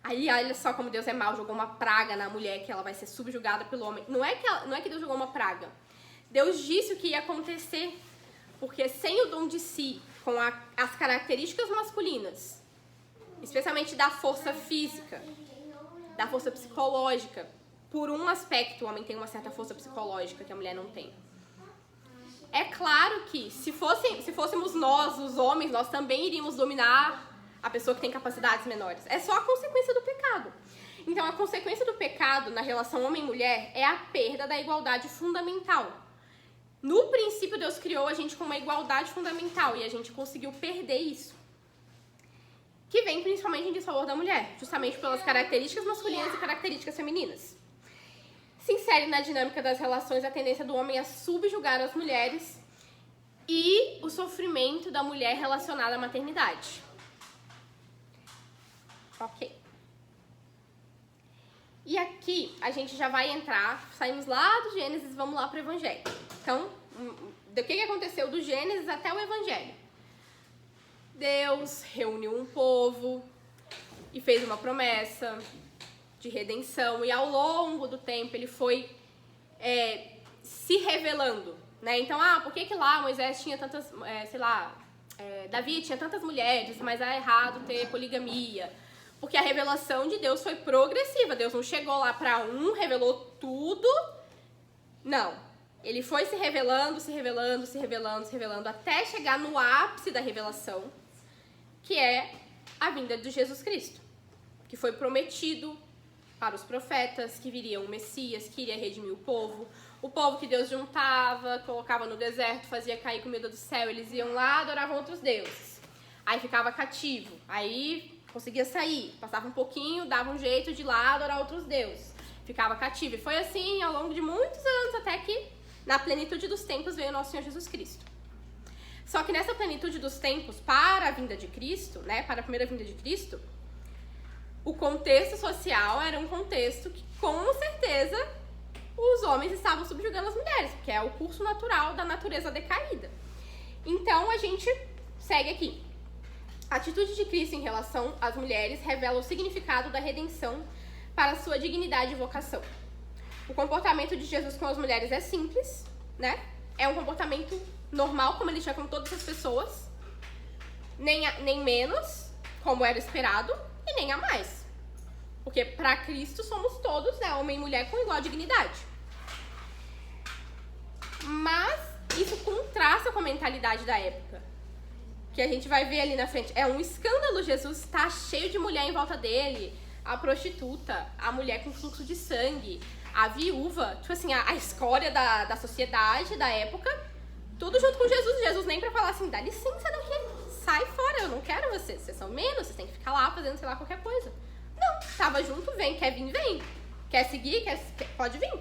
Aí, olha só como Deus é mau, jogou uma praga na mulher, que ela vai ser subjugada pelo homem. Não é que Deus jogou uma praga. Deus disse o que ia acontecer. Porque sem o dom de si, com as características masculinas, especialmente da força física, da força psicológica, por um aspecto o homem tem uma certa força psicológica que a mulher não tem. É claro que se fôssemos nós, os homens, nós também iríamos dominar a pessoa que tem capacidades menores. É só a consequência do pecado. Então, a consequência do pecado na relação homem-mulher é a perda da igualdade fundamental. No princípio, Deus criou a gente com uma igualdade fundamental e a gente conseguiu perder isso. Que vem principalmente em desfavor da mulher, justamente pelas características masculinas e características femininas. Se insere na dinâmica das relações a tendência do homem a subjugar as mulheres e o sofrimento da mulher relacionado à maternidade. Ok. E aqui a gente já vai entrar, saímos lá do Gênesis, vamos lá para o Evangelho. Então, do que aconteceu do Gênesis até o Evangelho? Deus reuniu um povo e fez uma promessa de redenção. E ao longo do tempo ele foi se revelando, né? Então, por que lá Moisés tinha tantas, Davi tinha tantas mulheres, mas é errado ter poligamia? Porque a revelação de Deus foi progressiva. Deus não chegou lá para revelou tudo. Não. Ele foi se revelando, até chegar no ápice da revelação, que é a vinda de Jesus Cristo, que foi prometido para os profetas, que viria um Messias, que iria redimir o povo que Deus juntava, colocava no deserto, fazia cair comida do céu, eles iam lá, adoravam outros deuses. Aí ficava cativo, aí conseguia sair, passava um pouquinho, dava um jeito de ir lá adorar outros deuses, ficava cativo. E foi assim ao longo de muitos anos, até que na plenitude dos tempos veio o nosso Senhor Jesus Cristo. Só que nessa plenitude dos tempos, para a vinda de Cristo, né, para a primeira vinda de Cristo, o contexto social era um contexto que, com certeza, os homens estavam subjugando as mulheres, porque é o curso natural da natureza decaída. Então, a gente segue aqui. A atitude de Cristo em relação às mulheres revela o significado da redenção para a sua dignidade e vocação. O comportamento de Jesus com as mulheres é simples, né? É um comportamento normal, como ele tinha com todas as pessoas. Nem menos, como era esperado, e nem a mais. Porque para Cristo somos todos, né, homem e mulher, com igual dignidade. Mas isso contrasta com a mentalidade da época. Que a gente vai ver ali na frente. É um escândalo, Jesus tá cheio de mulher em volta dele. A prostituta, a mulher com fluxo de sangue, a viúva, tipo assim, a escória da sociedade, da época. Tudo junto com Jesus. Jesus nem pra falar assim, dá licença daqui, sai fora, eu não quero vocês. Vocês são menos, vocês têm que ficar lá fazendo, sei lá, qualquer coisa. Não, tava junto, vem, quer vir, vem. Quer seguir, pode vir.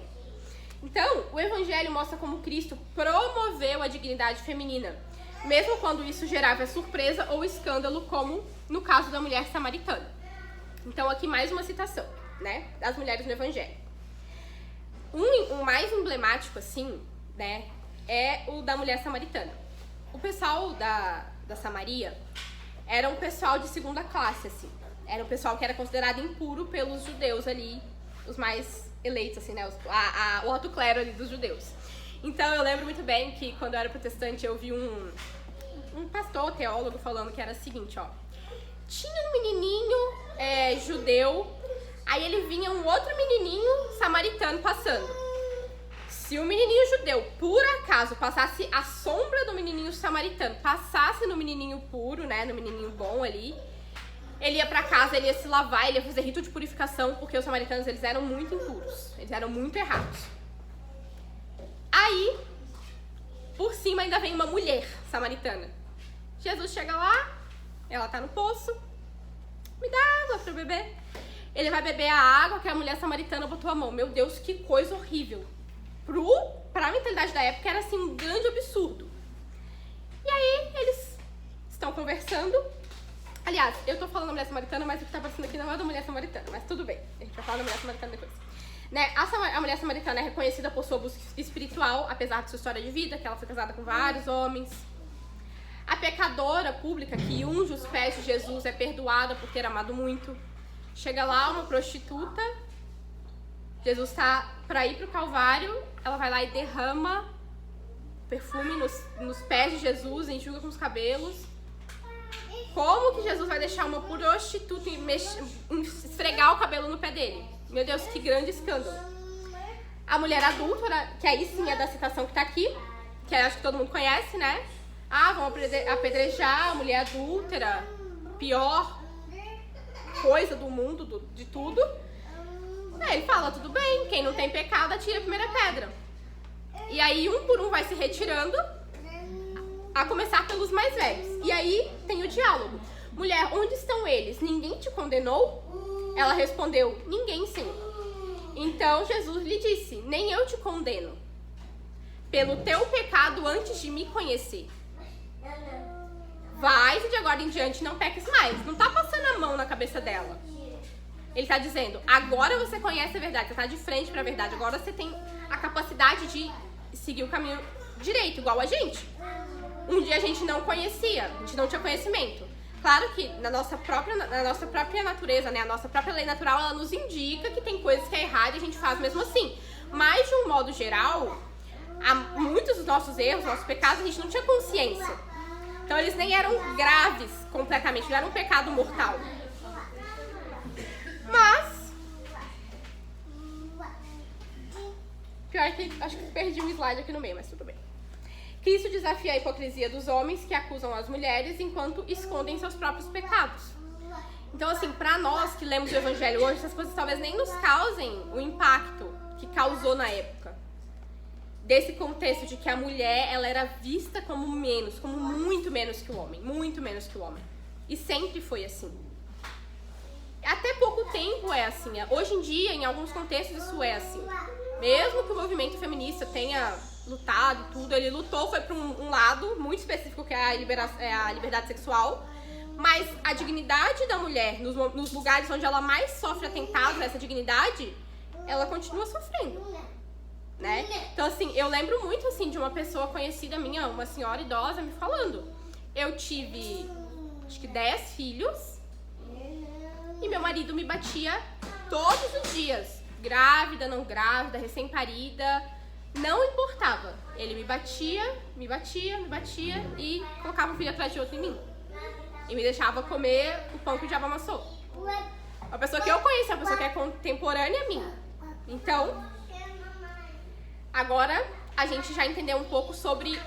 Então, o Evangelho mostra como Cristo promoveu a dignidade feminina, mesmo quando isso gerava surpresa ou escândalo, como no caso da mulher samaritana. Então, aqui mais uma citação, né, das mulheres no Evangelho. Um mais emblemático, assim, né, é o da mulher samaritana. O pessoal da Samaria era um pessoal de segunda classe, assim. Era um pessoal que era considerado impuro pelos judeus ali, os mais eleitos, assim, né? O alto clero ali dos judeus. Então, eu lembro muito bem que quando eu era protestante, eu vi um pastor, teólogo, falando que era o seguinte, ó. Tinha um menininho judeu, aí ele vinha um outro menininho samaritano passando. Se o menininho judeu, por acaso, passasse a sombra do menininho samaritano, passasse no menininho puro, né, no menininho bom ali, ele ia pra casa, ele ia se lavar, ele ia fazer rito de purificação, porque os samaritanos, eles eram muito impuros, eles eram muito errados. Aí, por cima ainda vem uma mulher samaritana. Jesus chega lá, ela tá no poço, me dá água pra eu beber. Ele vai beber a água que a mulher samaritana botou a mão. Meu Deus, que coisa horrível. Pra mentalidade da época era assim um grande absurdo. E aí eles estão conversando. Aliás, eu tô falando da mulher samaritana, mas o que tá aparecendo aqui não é da mulher samaritana, mas tudo bem, a gente vai falar da mulher samaritana depois. Né? A mulher samaritana é reconhecida por sua busca espiritual, apesar de sua história de vida, que ela foi casada com vários homens. A pecadora pública que unge os pés de Jesus é perdoada por ter amado muito. Chega lá uma prostituta, Jesus tá pra ir pro Calvário, ela vai lá e derrama perfume nos pés de Jesus, enxuga com os cabelos. Como que Jesus vai deixar uma prostituta esfregar o cabelo no pé dele? Meu Deus, que grande escândalo. A mulher adúltera, que aí sim é da citação que tá aqui, que acho que todo mundo conhece, né? Ah, vão apedrejar a mulher adúltera, pior coisa do mundo, de tudo. Aí ele fala, tudo bem, quem não tem pecado atira a primeira pedra. E aí um por um vai se retirando, a começar pelos mais velhos. E aí tem o diálogo. Mulher, onde estão eles? Ninguém te condenou? Ela respondeu, ninguém, Senhor. Então Jesus lhe disse, nem eu te condeno, pelo teu pecado antes de me conhecer. Vai e de agora em diante não peques mais. Não tá passando a mão na cabeça dela. Ele tá dizendo, agora você conhece a verdade, você tá de frente pra verdade, agora você tem a capacidade de seguir o caminho direito, igual a gente. Um dia a gente não conhecia, a gente não tinha conhecimento. Claro que na nossa própria natureza, né, a nossa própria lei natural, ela nos indica que tem coisas que é errado e a gente faz mesmo assim. Mas, de um modo geral, muitos dos nossos erros, nossos pecados, a gente não tinha consciência. Então eles nem eram graves completamente, não era um pecado mortal. Mas, pior que, acho que perdi um slide aqui no meio, mas tudo bem. Cristo desafia a hipocrisia dos homens que acusam as mulheres enquanto escondem seus próprios pecados. Então, assim, pra nós que lemos o Evangelho hoje, essas coisas talvez nem nos causem o impacto que causou na época. Desse contexto de que a mulher, ela era vista como muito menos que o homem. Muito menos que o homem. E sempre foi assim. Até pouco tempo é assim. Hoje em dia, em alguns contextos, isso é assim. Mesmo que o movimento feminista tenha lutado e tudo, ele lutou, foi para um lado muito específico, que é a liberdade sexual. Mas a dignidade da mulher, nos lugares onde ela mais sofre atentados a essa dignidade, ela continua sofrendo, né? Então, assim, eu lembro muito, assim, de uma pessoa conhecida minha, uma senhora idosa, me falando. Eu tive, acho que 10 filhos, e meu marido me batia todos os dias. grávida, não grávida, recém-parida, não importava. Ele me batia e colocava um filho atrás de outro em mim. E me deixava comer o pão que o diabo amassou. Uma pessoa que eu conheço, uma pessoa que é contemporânea a mim. Então, agora a gente já entendeu um pouco sobre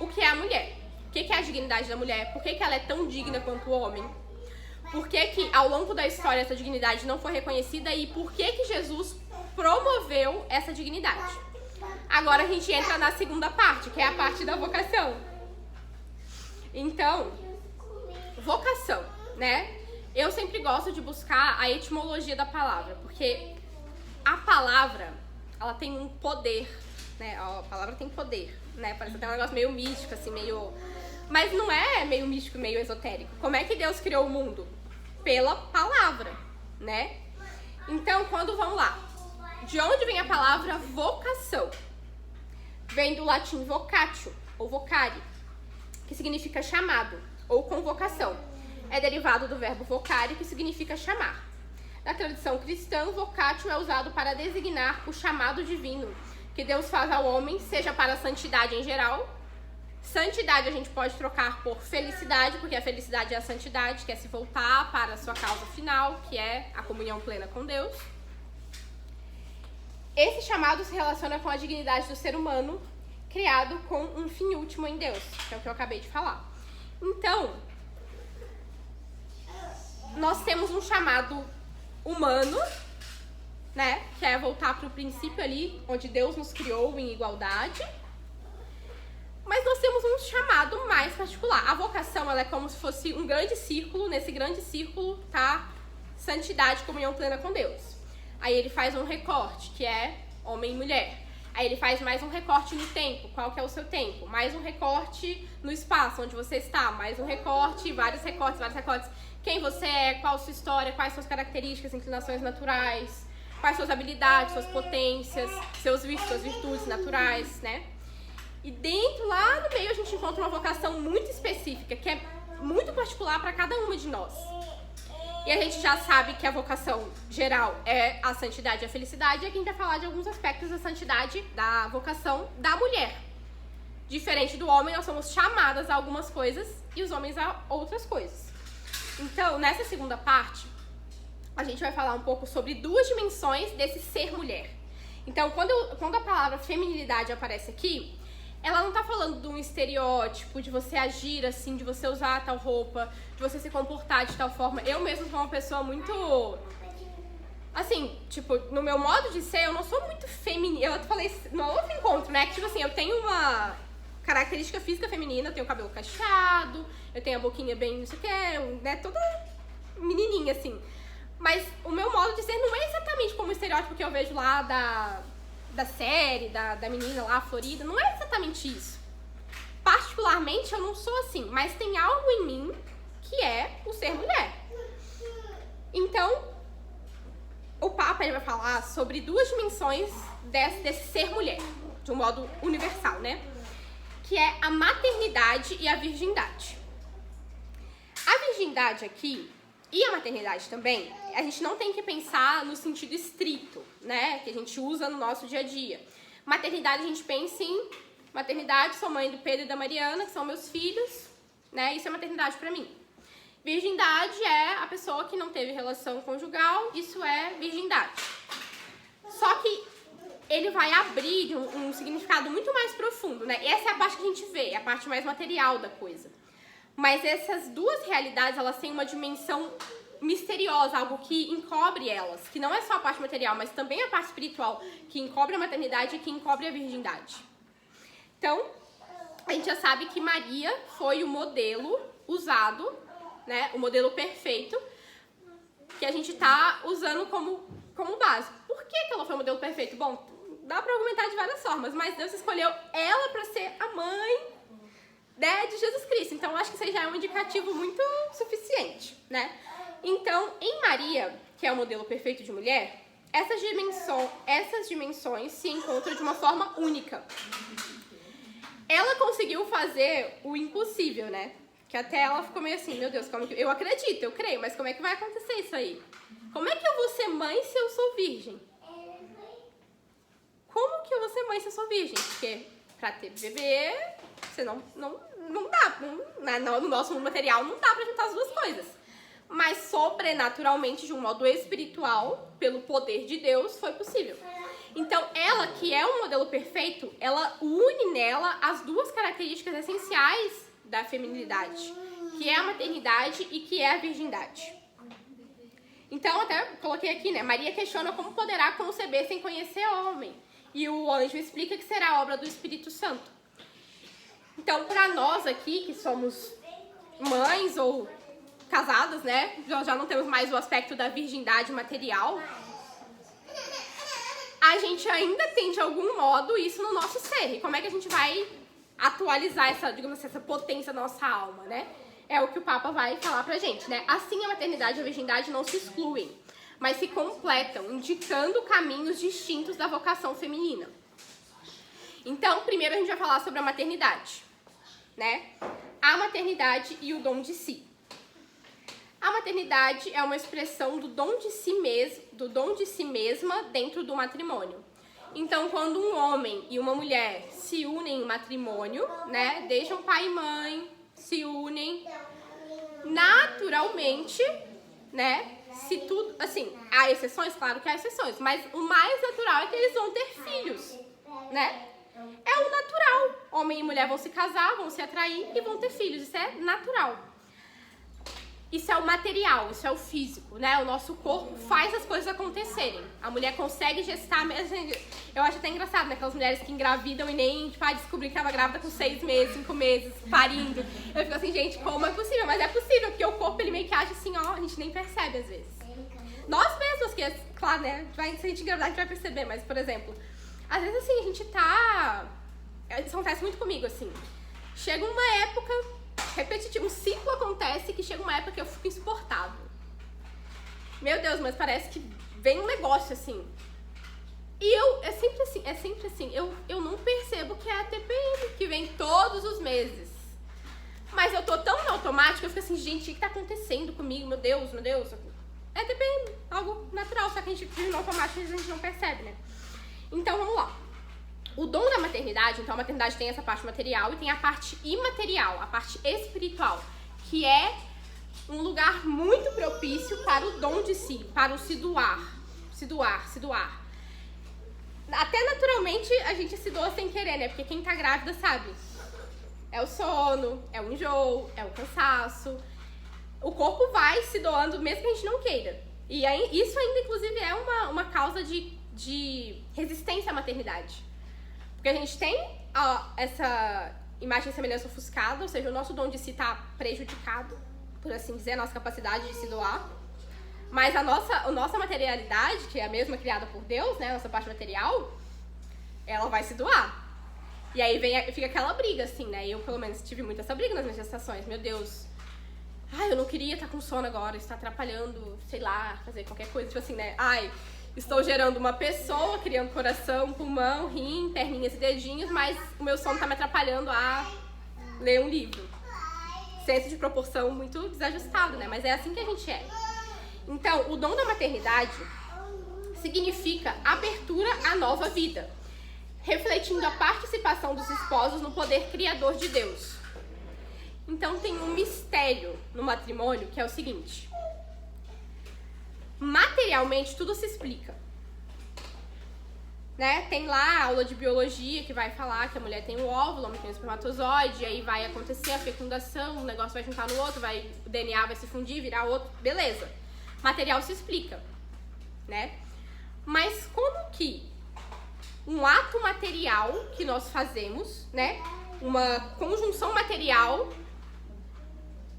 o que é a mulher. O que é a dignidade da mulher? Por que ela é tão digna quanto o homem? Por que ao longo da história essa dignidade não foi reconhecida e por que Jesus promoveu essa dignidade? Agora a gente entra na segunda parte, que é a parte da vocação. Então, vocação, né? Eu sempre gosto de buscar a etimologia da palavra, porque a palavra, ela tem um poder, né? A palavra tem poder, né? Parece até um negócio meio místico, assim, meio... Mas não é meio místico, meio esotérico. Como é que Deus criou o mundo? Pela palavra, né? Então, vamos lá. De onde vem a palavra vocação? Vem do latim vocatio, ou vocare, que significa chamado, ou convocação. É derivado do verbo vocare, que significa chamar. Na tradição cristã, vocatio é usado para designar o chamado divino que Deus faz ao homem, seja para a santidade em geral. Santidade a gente pode trocar por felicidade, porque a felicidade é a santidade, que é se voltar para a sua causa final, que é a comunhão plena com Deus. Esse chamado se relaciona com a dignidade do ser humano, criado com um fim último em Deus, que é o que eu acabei de falar. Então, nós temos um chamado humano, né, que é voltar para o princípio ali, onde Deus nos criou em igualdade. Mas nós temos um chamado mais particular. A vocação, ela é como se fosse um grande círculo. Nesse grande círculo tá santidade, comunhão plena com Deus. Aí ele faz um recorte, que é homem e mulher. Aí ele faz mais um recorte no tempo, qual que é o seu tempo. Mais um recorte no espaço, onde você está. Mais um recorte, vários recortes. Quem você é, qual a sua história, quais suas características, inclinações naturais, quais suas habilidades, suas potências, suas virtudes naturais, né? E dentro, lá no meio, a gente encontra uma vocação muito específica, que é muito particular para cada uma de nós. E a gente já sabe que a vocação geral é a santidade e a felicidade, e aqui a gente vai falar de alguns aspectos da santidade, da vocação da mulher. Diferente do homem, nós somos chamadas a algumas coisas e os homens a outras coisas. Então, nessa segunda parte, a gente vai falar um pouco sobre duas dimensões desse ser mulher. Então, quando a palavra feminilidade aparece aqui, ela não tá falando de um estereótipo, de você agir assim, de você usar tal roupa, de você se comportar de tal forma. Eu mesma sou uma pessoa muito... Assim, tipo, no meu modo de ser, eu não sou muito feminina. Eu falei no outro encontro, né? Que, tipo assim, eu tenho uma característica física feminina, eu tenho o cabelo cacheado, eu tenho a boquinha bem, não sei o que, né? Toda menininha, assim. Mas o meu modo de ser não é exatamente como o estereótipo que eu vejo lá da série, da menina lá, Florida. Não é exatamente isso. Particularmente, eu não sou assim. Mas tem algo em mim que é o ser mulher. Então, o Papa ele vai falar sobre duas dimensões desse ser mulher. De um modo universal, né? Que é a maternidade e a virgindade. A virgindade aqui... E a maternidade também, a gente não tem que pensar no sentido estrito, né? Que a gente usa no nosso dia a dia. Maternidade, a gente pensa em maternidade, sou mãe do Pedro e da Mariana, que são meus filhos, né? Isso é maternidade pra mim. Virgindade é a pessoa que não teve relação conjugal, isso é virgindade. Só que ele vai abrir um significado muito mais profundo, né? Essa é a parte que a gente vê, é a parte mais material da coisa. Mas essas duas realidades, elas têm uma dimensão misteriosa, algo que encobre elas, que não é só a parte material, mas também a parte espiritual, que encobre a maternidade e que encobre a virgindade. Então, a gente já sabe que Maria foi o modelo usado, né, o modelo perfeito, que a gente tá usando como base. Por que ela foi o modelo perfeito? Bom, dá pra argumentar de várias formas, mas Deus escolheu ela pra ser a mãe, né, de Jesus Cristo. Então, eu acho que isso aí já é um indicativo muito suficiente, né? Então, em Maria, que é o modelo perfeito de mulher, essas dimensões se encontram de uma forma única. Ela conseguiu fazer o impossível, né? Que até ela ficou meio assim, meu Deus, como que... eu acredito, eu creio, mas como é que vai acontecer isso aí? Como é que eu vou ser mãe se eu sou virgem? como que eu vou ser mãe se eu sou virgem? Porque pra ter bebê, você não dá. No nosso mundo material não dá pra juntar as duas coisas. Mas sobrenaturalmente, de um modo espiritual, pelo poder de Deus, foi possível. Então, ela, que é um modelo perfeito, ela une nela as duas características essenciais da feminilidade, que é a maternidade e que é a virgindade. Então, até coloquei aqui, né? Maria questiona como poderá conceber sem conhecer homem. E o anjo explica que será obra do Espírito Santo. Então, para nós aqui, que somos mães ou casadas, né? Já não temos mais o aspecto da virgindade material. A gente ainda tem, de algum modo, isso no nosso ser. E como é que a gente vai atualizar essa, digamos assim, essa potência da nossa alma, né? É o que o Papa vai falar pra gente, né? Assim, a maternidade e a virgindade não se excluem, mas se completam, indicando caminhos distintos da vocação feminina. Então, primeiro a gente vai falar sobre a maternidade, né? A maternidade e o dom de si. A maternidade é uma expressão do dom de si mesma dentro do matrimônio. Então, quando um homem e uma mulher se unem em matrimônio, né? Deixam pai e mãe, se unem, naturalmente, né? Se tudo, assim, há exceções, claro que há exceções, mas o mais natural é que eles vão ter filhos, né? É o natural. Homem e mulher vão se casar, vão se atrair e vão ter filhos. Isso é natural. Isso é o material, isso é o físico, né? O nosso corpo faz as coisas acontecerem. A mulher consegue gestar mesmo. Eu acho até engraçado, né? Aquelas mulheres que engravidam e nem, tipo, descobrir que estava grávida com 6 meses, 5 meses, parindo. Eu fico assim, gente, como é possível? Mas é possível, porque o corpo, ele meio que age assim, ó, a gente nem percebe às vezes. Nós mesmos, que, claro, né? Se a gente engravidar, a gente vai perceber, mas, por exemplo, às vezes assim, a gente tá... Isso acontece muito comigo, assim. Chega uma época... repetitivo, um ciclo acontece que chega uma época que eu fico insuportável. Meu Deus, mas parece que vem um negócio assim. E é sempre assim, eu não percebo que é a TPM, que vem todos os meses. Mas eu tô tão no automático, eu fico assim, gente, o que tá acontecendo comigo? Meu Deus. É TPM, algo natural, só que a gente vive no automático e a gente não percebe, né? Então, vamos lá. O dom da maternidade, então a maternidade tem essa parte material e tem a parte imaterial, a parte espiritual, que é um lugar muito propício para o dom de si, para o se doar. Até naturalmente a gente se doa sem querer, né? Porque quem tá grávida sabe. É o sono, é o enjoo, é o cansaço. O corpo vai se doando mesmo que a gente não queira. E aí, isso ainda, inclusive, é uma causa de resistência à maternidade. Porque a gente tem essa imagem e semelhança ofuscada, ou seja, o nosso dom de si está prejudicado, por assim dizer, a nossa capacidade de se doar. Mas a nossa materialidade, que é a mesma criada por Deus, né, a nossa parte material, ela vai se doar. E aí fica aquela briga, assim, né? Eu, pelo menos, tive muito essa briga nas minhas gestações. Meu Deus, eu não queria estar com sono agora, isso está atrapalhando, sei lá, fazer qualquer coisa, tipo assim, né? Estou gerando uma pessoa, criando coração, pulmão, rim, perninhas e dedinhos, mas o meu sono está me atrapalhando a ler um livro. Senso de proporção muito desajustado, né? Mas é assim que a gente é. Então, o dom da maternidade significa abertura à nova vida, refletindo a participação dos esposos no poder criador de Deus. Então, tem um mistério no matrimônio que é o seguinte... Materialmente, tudo se explica, né? Tem lá a aula de biologia que vai falar que a mulher tem o óvulo, o homem tem o espermatozoide, e aí vai acontecer a fecundação, um negócio vai juntar no outro, o DNA vai se fundir, virar outro, beleza. Material se explica, né? Mas como que um ato material que nós fazemos, né? Uma conjunção material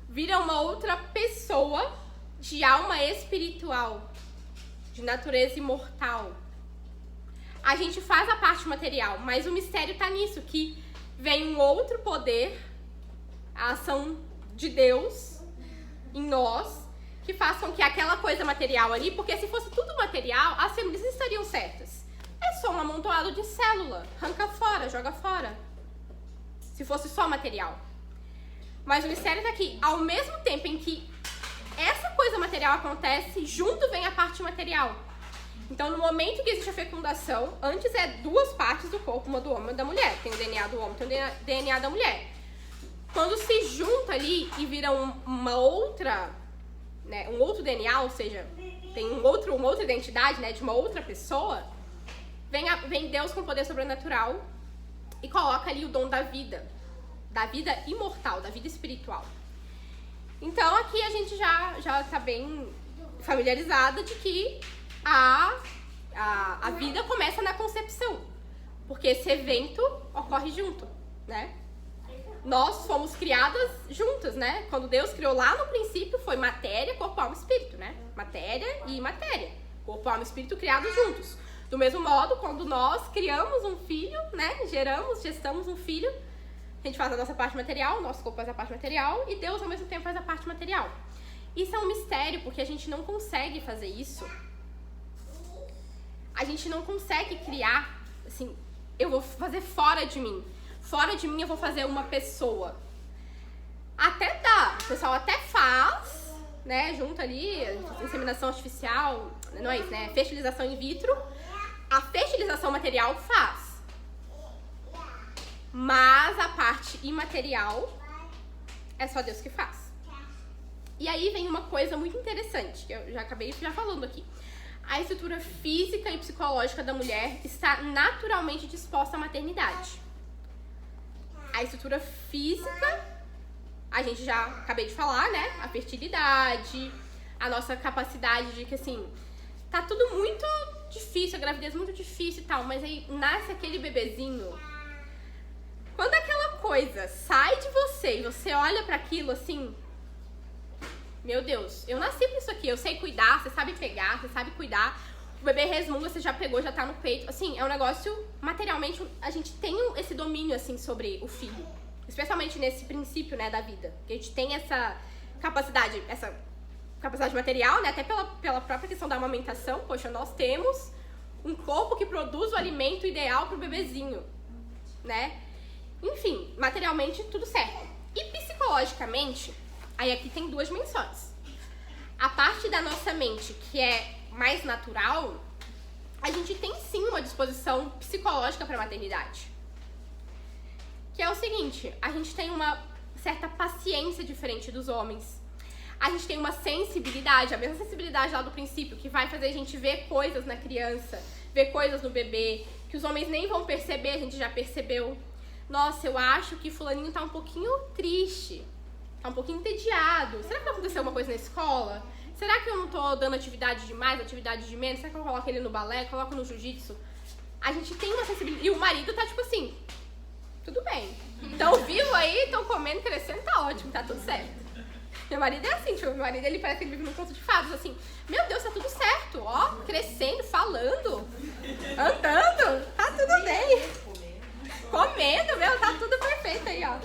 vira uma outra pessoa de alma espiritual, de natureza imortal. A gente faz a parte material, mas o mistério tá nisso, que vem um outro poder, a ação de Deus em nós, que faz com que aquela coisa material ali, porque se fosse tudo material, as famílias estariam certas. É só um amontoado de célula, arranca fora, joga fora. Se fosse só material. Mas o mistério tá aqui, ao mesmo tempo em que essa coisa material acontece, junto vem a parte material. Então, no momento que existe a fecundação, antes é duas partes do corpo, uma do homem e uma da mulher. Tem o DNA do homem, tem o DNA da mulher. Quando se junta ali e vira uma outra, né, um outro DNA, ou seja, tem uma outra identidade, né, de uma outra pessoa, vem Deus com poder sobrenatural e coloca ali o dom da vida imortal, da vida espiritual. Então aqui a gente já tá bem familiarizada de que a vida começa na concepção, porque esse evento ocorre junto, né? Nós fomos criadas juntas, né? Quando Deus criou lá no princípio foi matéria, corpo, alma e espírito, né? Matéria e matéria, corpo, alma e espírito criados juntos. Do mesmo modo, quando nós criamos um filho, né? Gestamos um filho, a gente faz a nossa parte material, o nosso corpo faz a parte material e Deus ao mesmo tempo faz a parte material. Isso é um mistério, porque a gente não consegue fazer isso. A gente não consegue criar, assim, eu vou fazer fora de mim. Fora de mim eu vou fazer uma pessoa. Até dá, o pessoal até faz, né, junto ali, inseminação artificial, não é isso, né, fertilização in vitro. A fertilização material faz. Mas a parte imaterial é só Deus que faz. E aí vem uma coisa muito interessante, que eu já acabei falando aqui. A estrutura física e psicológica da mulher está naturalmente disposta à maternidade. A estrutura física, a gente já acabei de falar, né? A fertilidade, a nossa capacidade de que, assim, tá tudo muito difícil, a gravidez muito difícil e tal, mas aí nasce aquele bebezinho. Quando aquela coisa sai de você e você olha pra aquilo assim, meu Deus, eu nasci pra isso aqui, eu sei cuidar, você sabe pegar, você sabe cuidar, o bebê resmunga, você já pegou, já tá no peito, assim, é um negócio, materialmente, a gente tem esse domínio, assim, sobre o filho, especialmente nesse princípio, né, da vida, que a gente tem essa capacidade material, né, até pela própria questão da amamentação, poxa, nós temos um corpo que produz o alimento ideal pro bebezinho, né, enfim, materialmente tudo certo. E psicologicamente, aí aqui tem duas dimensões. A parte da nossa mente que é mais natural, a gente tem sim uma disposição psicológica para a maternidade. Que é o seguinte, a gente tem uma certa paciência diferente dos homens. A gente tem uma sensibilidade, a mesma sensibilidade lá do princípio, que vai fazer a gente ver coisas na criança, ver coisas no bebê, que os homens nem vão perceber, a gente já percebeu. Nossa, eu acho que fulaninho tá um pouquinho triste, tá um pouquinho entediado. Será que vai acontecer alguma coisa na escola? Será que eu não tô dando atividade de mais, atividade de menos? Será que eu coloco ele no balé, coloco no jiu-jitsu? A gente tem uma sensibilidade. E o marido tá tipo assim, tudo bem. Tão vivo aí, tão comendo, crescendo, tá ótimo, tá tudo certo. Meu marido é assim, tipo, meu marido ele parece que ele vive num conto de fadas, assim, meu Deus, tá tudo certo, ó, crescendo, falando, andando, tá tudo bem. Comendo, meu, tá tudo perfeito aí, ó.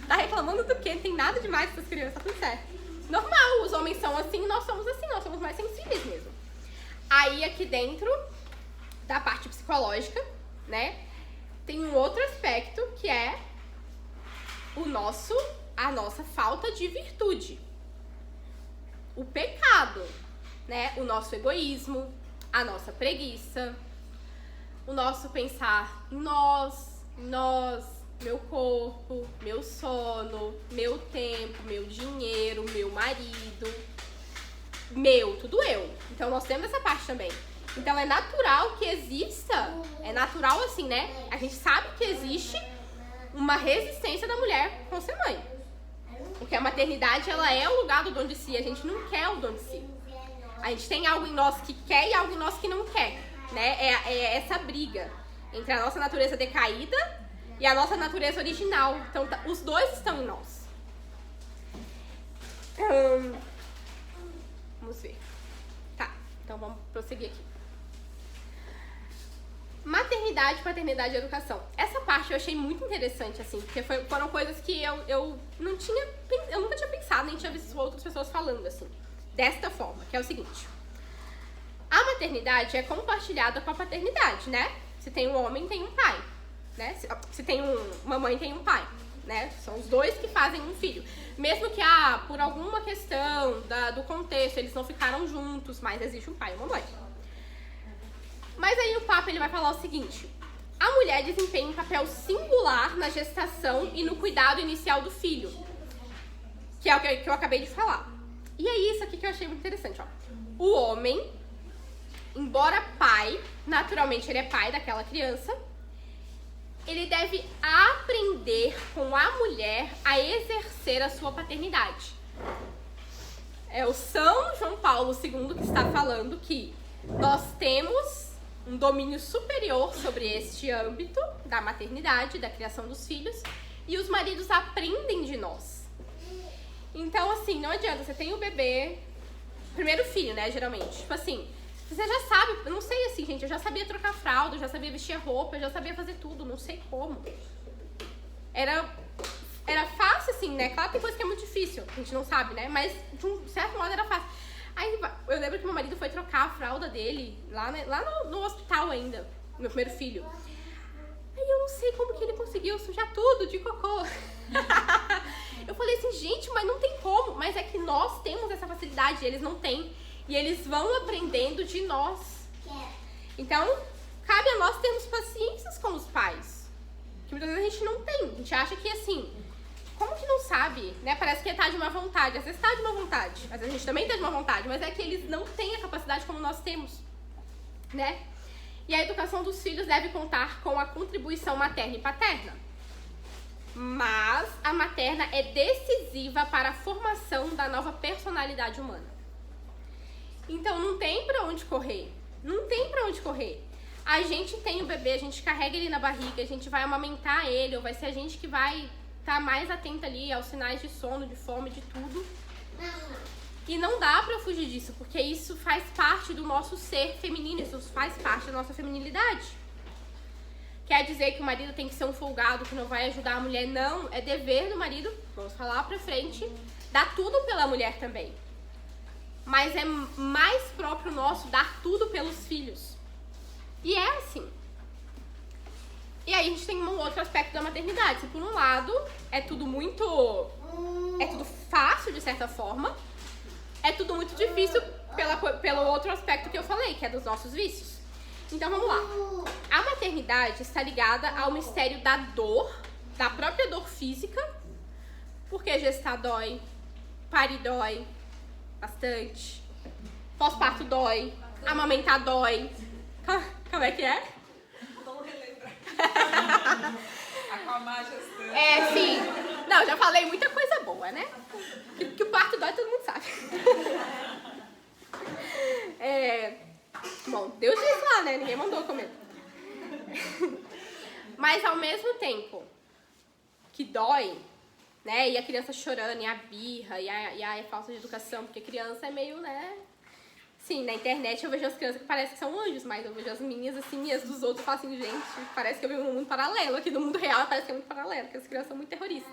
Tá reclamando do quê? Não tem nada demais com essas crianças, tá tudo certo. Normal, os homens são assim, nós somos mais sensíveis mesmo. Aí aqui dentro da parte psicológica, né, tem um outro aspecto que é a nossa falta de virtude. O pecado, né, o nosso egoísmo, a nossa preguiça, o nosso pensar em nós, meu corpo, meu sono, meu tempo, meu dinheiro, meu marido, tudo eu. Então nós temos essa parte também. Então é natural que exista, é natural assim, né? A gente sabe que existe uma resistência da mulher com ser mãe. Porque a maternidade, ela é o lugar do dom de si, a gente não quer o dom de si. A gente tem algo em nós que quer e algo em nós que não quer, né? É essa briga entre a nossa natureza decaída e a nossa natureza original. Então, os dois estão em nós. Vamos ver. Tá, então vamos prosseguir aqui. Maternidade, paternidade e educação. Essa parte eu achei muito interessante, assim, porque foram coisas que eu nunca tinha pensado, nem tinha visto outras pessoas falando, assim, desta forma, que é o seguinte. A maternidade é compartilhada com a paternidade, né? Se tem um homem, tem um pai, né? Se tem uma mãe, tem um pai, né? São os dois que fazem um filho. Mesmo que, por alguma questão do contexto, eles não ficaram juntos, mas existe um pai e uma mãe. Mas aí o Papa ele vai falar o seguinte: a mulher desempenha um papel singular na gestação e no cuidado inicial do filho, que é o que eu acabei de falar. E é isso aqui que eu achei muito interessante, ó. O homem, embora pai, naturalmente ele é pai daquela criança, ele deve aprender com a mulher a exercer a sua paternidade. É o São João Paulo II que está falando que nós temos um domínio superior sobre este âmbito da maternidade, da criação dos filhos, e os maridos aprendem de nós. Então, assim, não adianta, você tem o bebê, primeiro filho, né, geralmente, tipo assim, você já sabe, eu não sei assim, gente, eu já sabia trocar fralda, eu já sabia vestir a roupa, eu já sabia fazer tudo, não sei como. Era fácil, assim, né? Claro que tem coisa que é muito difícil, a gente não sabe, né? Mas, de um certo modo, era fácil. Aí, eu lembro que meu marido foi trocar a fralda dele lá no hospital ainda, meu primeiro filho. Aí eu não sei como que ele conseguiu sujar tudo de cocô. Eu falei assim, gente, mas não tem como. Mas é que nós temos essa facilidade, eles não têm. E eles vão aprendendo de nós. Então, cabe a nós termos paciências com os pais. Que muitas vezes a gente não tem. A gente acha que, assim, como que não sabe, né? Parece que tá de má vontade. Às vezes tá de má vontade. Às vezes a gente também tá de má vontade. Mas é que eles não têm a capacidade como nós temos, né? E a educação dos filhos deve contar com a contribuição materna e paterna. Mas a materna é decisiva para a formação da nova personalidade humana. Então não tem pra onde correr. Não tem pra onde correr. A gente tem o bebê, a gente carrega ele na barriga, a gente vai amamentar ele, ou vai ser a gente que vai estar mais atenta ali aos sinais de sono, de fome, de tudo. E não dá pra fugir disso, porque isso faz parte do nosso ser feminino, isso faz parte da nossa feminilidade. Quer dizer que o marido tem que ser um folgado que não vai ajudar a mulher? Não, é dever do marido, vamos falar pra frente, dar tudo pela mulher também. Mas é mais próprio nosso dar tudo pelos filhos. E é assim. E aí a gente tem um outro aspecto da maternidade. Se por um lado é tudo fácil de certa forma, é tudo muito difícil pelo outro aspecto que eu falei, que é dos nossos vícios. Então vamos lá. A maternidade está ligada ao mistério da dor, da própria dor física, porque gestar dói, parir dói bastante, pós-parto dói, amamentar dói. Como é que é? Vamos relembrar. Acalmar a gestante. É, sim. Não, já falei muita coisa boa, né? Que o parto dói, todo mundo sabe. Bom, Deus disse lá, né? Ninguém mandou comer. Mas ao mesmo tempo que dói, né? E a criança chorando, e a birra, e a falta de educação, porque criança é meio, né? Sim, na internet eu vejo as crianças que parecem que são anjos, mas eu vejo as minhas, assim, e as dos outros, eu falo assim, gente, parece que eu vivo num mundo paralelo. Aqui no mundo real parece que é muito paralelo, porque as crianças são muito terroristas.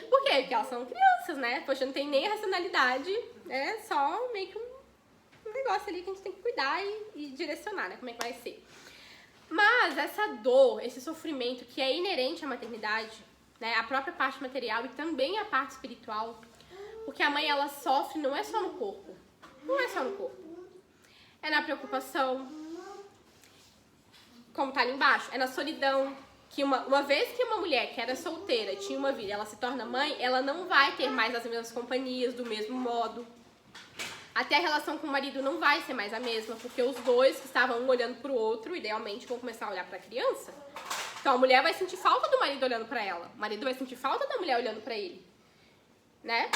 Por quê? Porque elas são crianças, né? Poxa, não tem nem a racionalidade, né? Só meio que um negócio ali que a gente tem que cuidar e direcionar, né? Como é que vai ser. Mas essa dor, esse sofrimento que é inerente à maternidade, né? A própria parte material e também a parte espiritual, porque a mãe, ela sofre não é só no corpo. Não é só no corpo. É na preocupação, como tá ali embaixo, é na solidão, que uma vez que uma mulher que era solteira, tinha uma vida, ela se torna mãe, ela não vai ter mais as mesmas companhias, do mesmo modo. Até a relação com o marido não vai ser mais a mesma, porque os dois que estavam um olhando pro outro, idealmente vão começar a olhar pra criança. Então a mulher vai sentir falta do marido olhando pra ela, o marido vai sentir falta da mulher olhando pra ele, né?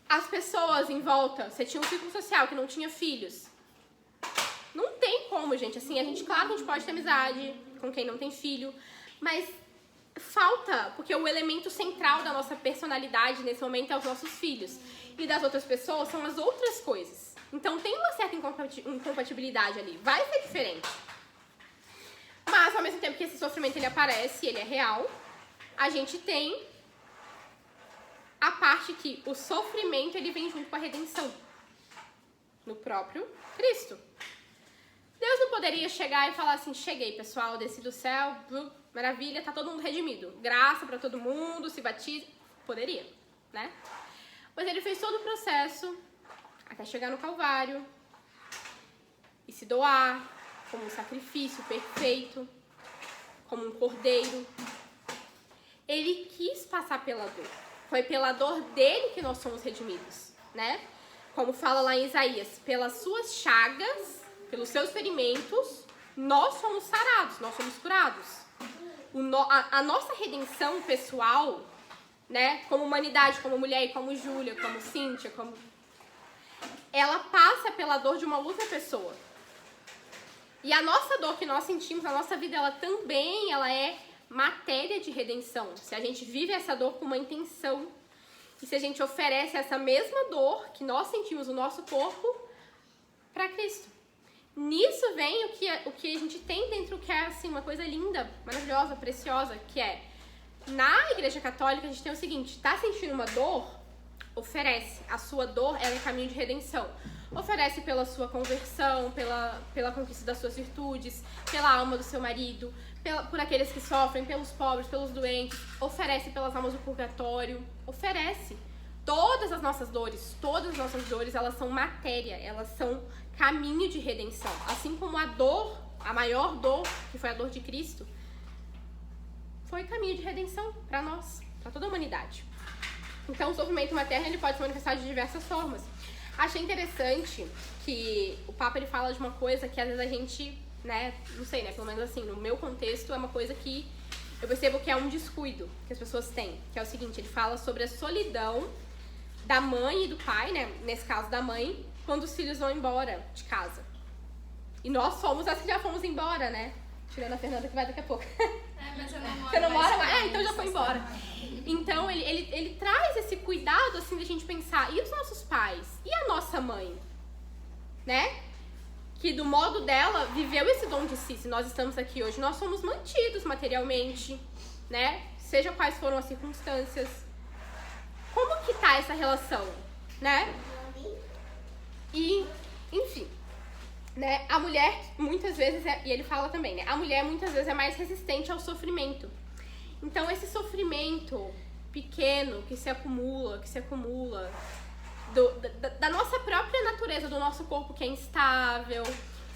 As pessoas em volta, você tinha um círculo social que não tinha filhos. Não tem como, gente. Assim, claro que a gente pode ter amizade com quem não tem filho, mas falta, porque o elemento central da nossa personalidade nesse momento é os nossos filhos. E das outras pessoas são as outras coisas. Então tem uma certa incompatibilidade ali. Vai ser diferente. Mas, ao mesmo tempo que esse sofrimento ele aparece, ele é real, a gente tem a parte que o sofrimento ele vem junto com a redenção. No próprio Cristo. Deus não poderia chegar e falar assim, cheguei pessoal, desci do céu, maravilha, tá todo mundo redimido. Graça pra todo mundo, se batiza. Poderia, né? Mas ele fez todo o processo até chegar no Calvário e se doar como um sacrifício perfeito, como um cordeiro. Ele quis passar pela dor. Foi pela dor dele que nós somos redimidos, né? Como fala lá em Isaías, pelas suas chagas, pelos seus ferimentos, nós somos sarados, nós somos curados. A nossa redenção pessoal, né, como humanidade, como mulher, como Júlia, como Cíntia, ela passa pela dor de uma outra pessoa. E a nossa dor que nós sentimos, a nossa vida, ela é matéria de redenção. Se a gente vive essa dor com uma intenção, e se a gente oferece essa mesma dor que nós sentimos no nosso corpo para Cristo. Nisso vem o que a gente tem dentro, que é assim, uma coisa linda, maravilhosa, preciosa, que é, na Igreja Católica a gente tem o seguinte: tá sentindo uma dor? Oferece. A sua dor é um caminho de redenção. Oferece pela sua conversão, pela conquista das suas virtudes, pela alma do seu marido, por aqueles que sofrem, pelos pobres, pelos doentes. Oferece pelas almas do purgatório. Oferece. Todas as nossas dores, elas são matéria, elas são caminho de redenção. Assim como a dor, a maior dor, que foi a dor de Cristo, foi caminho de redenção para nós, para toda a humanidade. Então, o sofrimento materno, ele pode se manifestar de diversas formas. Achei interessante que o Papa, ele fala de uma coisa que às vezes a gente, né, não sei, né, pelo menos assim, no meu contexto, é uma coisa que eu percebo que é um descuido que as pessoas têm, que é o seguinte: ele fala sobre a solidão da mãe e do pai, né, nesse caso da mãe, quando os filhos vão embora de casa. E nós somos as que já fomos embora, né? Tirando a Fernanda, que vai daqui a pouco. Mas eu não moro. Você não mora mais? Então já foi embora. Então, ele traz esse cuidado, assim, da gente pensar, e os nossos pais? E a nossa mãe? Né? Que do modo dela, viveu esse dom de si. Se nós estamos aqui hoje, nós somos mantidos materialmente, né? Seja quais foram as circunstâncias. Como que tá essa relação, né? E, enfim, né? A mulher, muitas vezes, e ele fala também, né? A mulher, muitas vezes, é mais resistente ao sofrimento. Então, esse sofrimento pequeno que se acumula, da nossa própria natureza, do nosso corpo que é instável,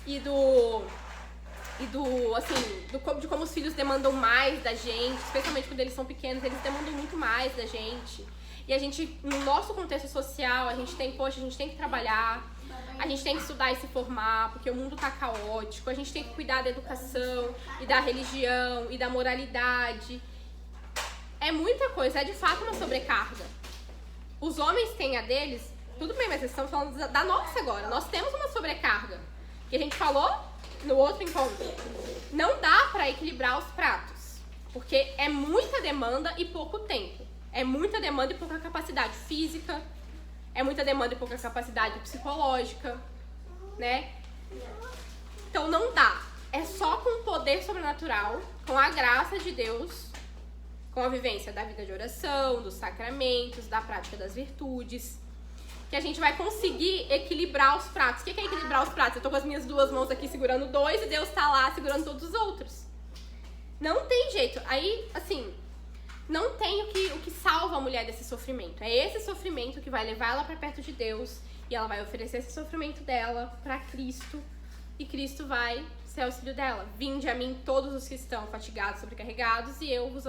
de como os filhos demandam mais da gente, especialmente quando eles são pequenos, eles demandam muito mais da gente. E a gente, no nosso contexto social, a gente tem que trabalhar, a gente tem que estudar e se formar, porque o mundo tá caótico, a gente tem que cuidar da educação e da religião e da moralidade. É muita coisa, é de fato uma sobrecarga. Os homens têm a deles, tudo bem, mas estamos falando da nossa agora. Nós temos uma sobrecarga, que a gente falou no outro encontro. Não dá pra equilibrar os pratos, porque é muita demanda e pouco tempo. É muita demanda e pouca capacidade física, é muita demanda e pouca capacidade psicológica, né? Então não dá. É só com o poder sobrenatural, com a graça de Deus, com a vivência da vida de oração, dos sacramentos, da prática das virtudes, que a gente vai conseguir equilibrar os pratos. O que é equilibrar os pratos? Eu tô com as minhas duas mãos aqui segurando dois e Deus tá lá segurando todos os outros. Não tem jeito. Aí, assim, não tem o que salva a mulher desse sofrimento. É esse sofrimento que vai levar ela pra perto de Deus, e ela vai oferecer esse sofrimento dela pra Cristo, e Cristo vai ser auxílio dela. Vinde a mim todos os que estão fatigados, sobrecarregados, e eu vos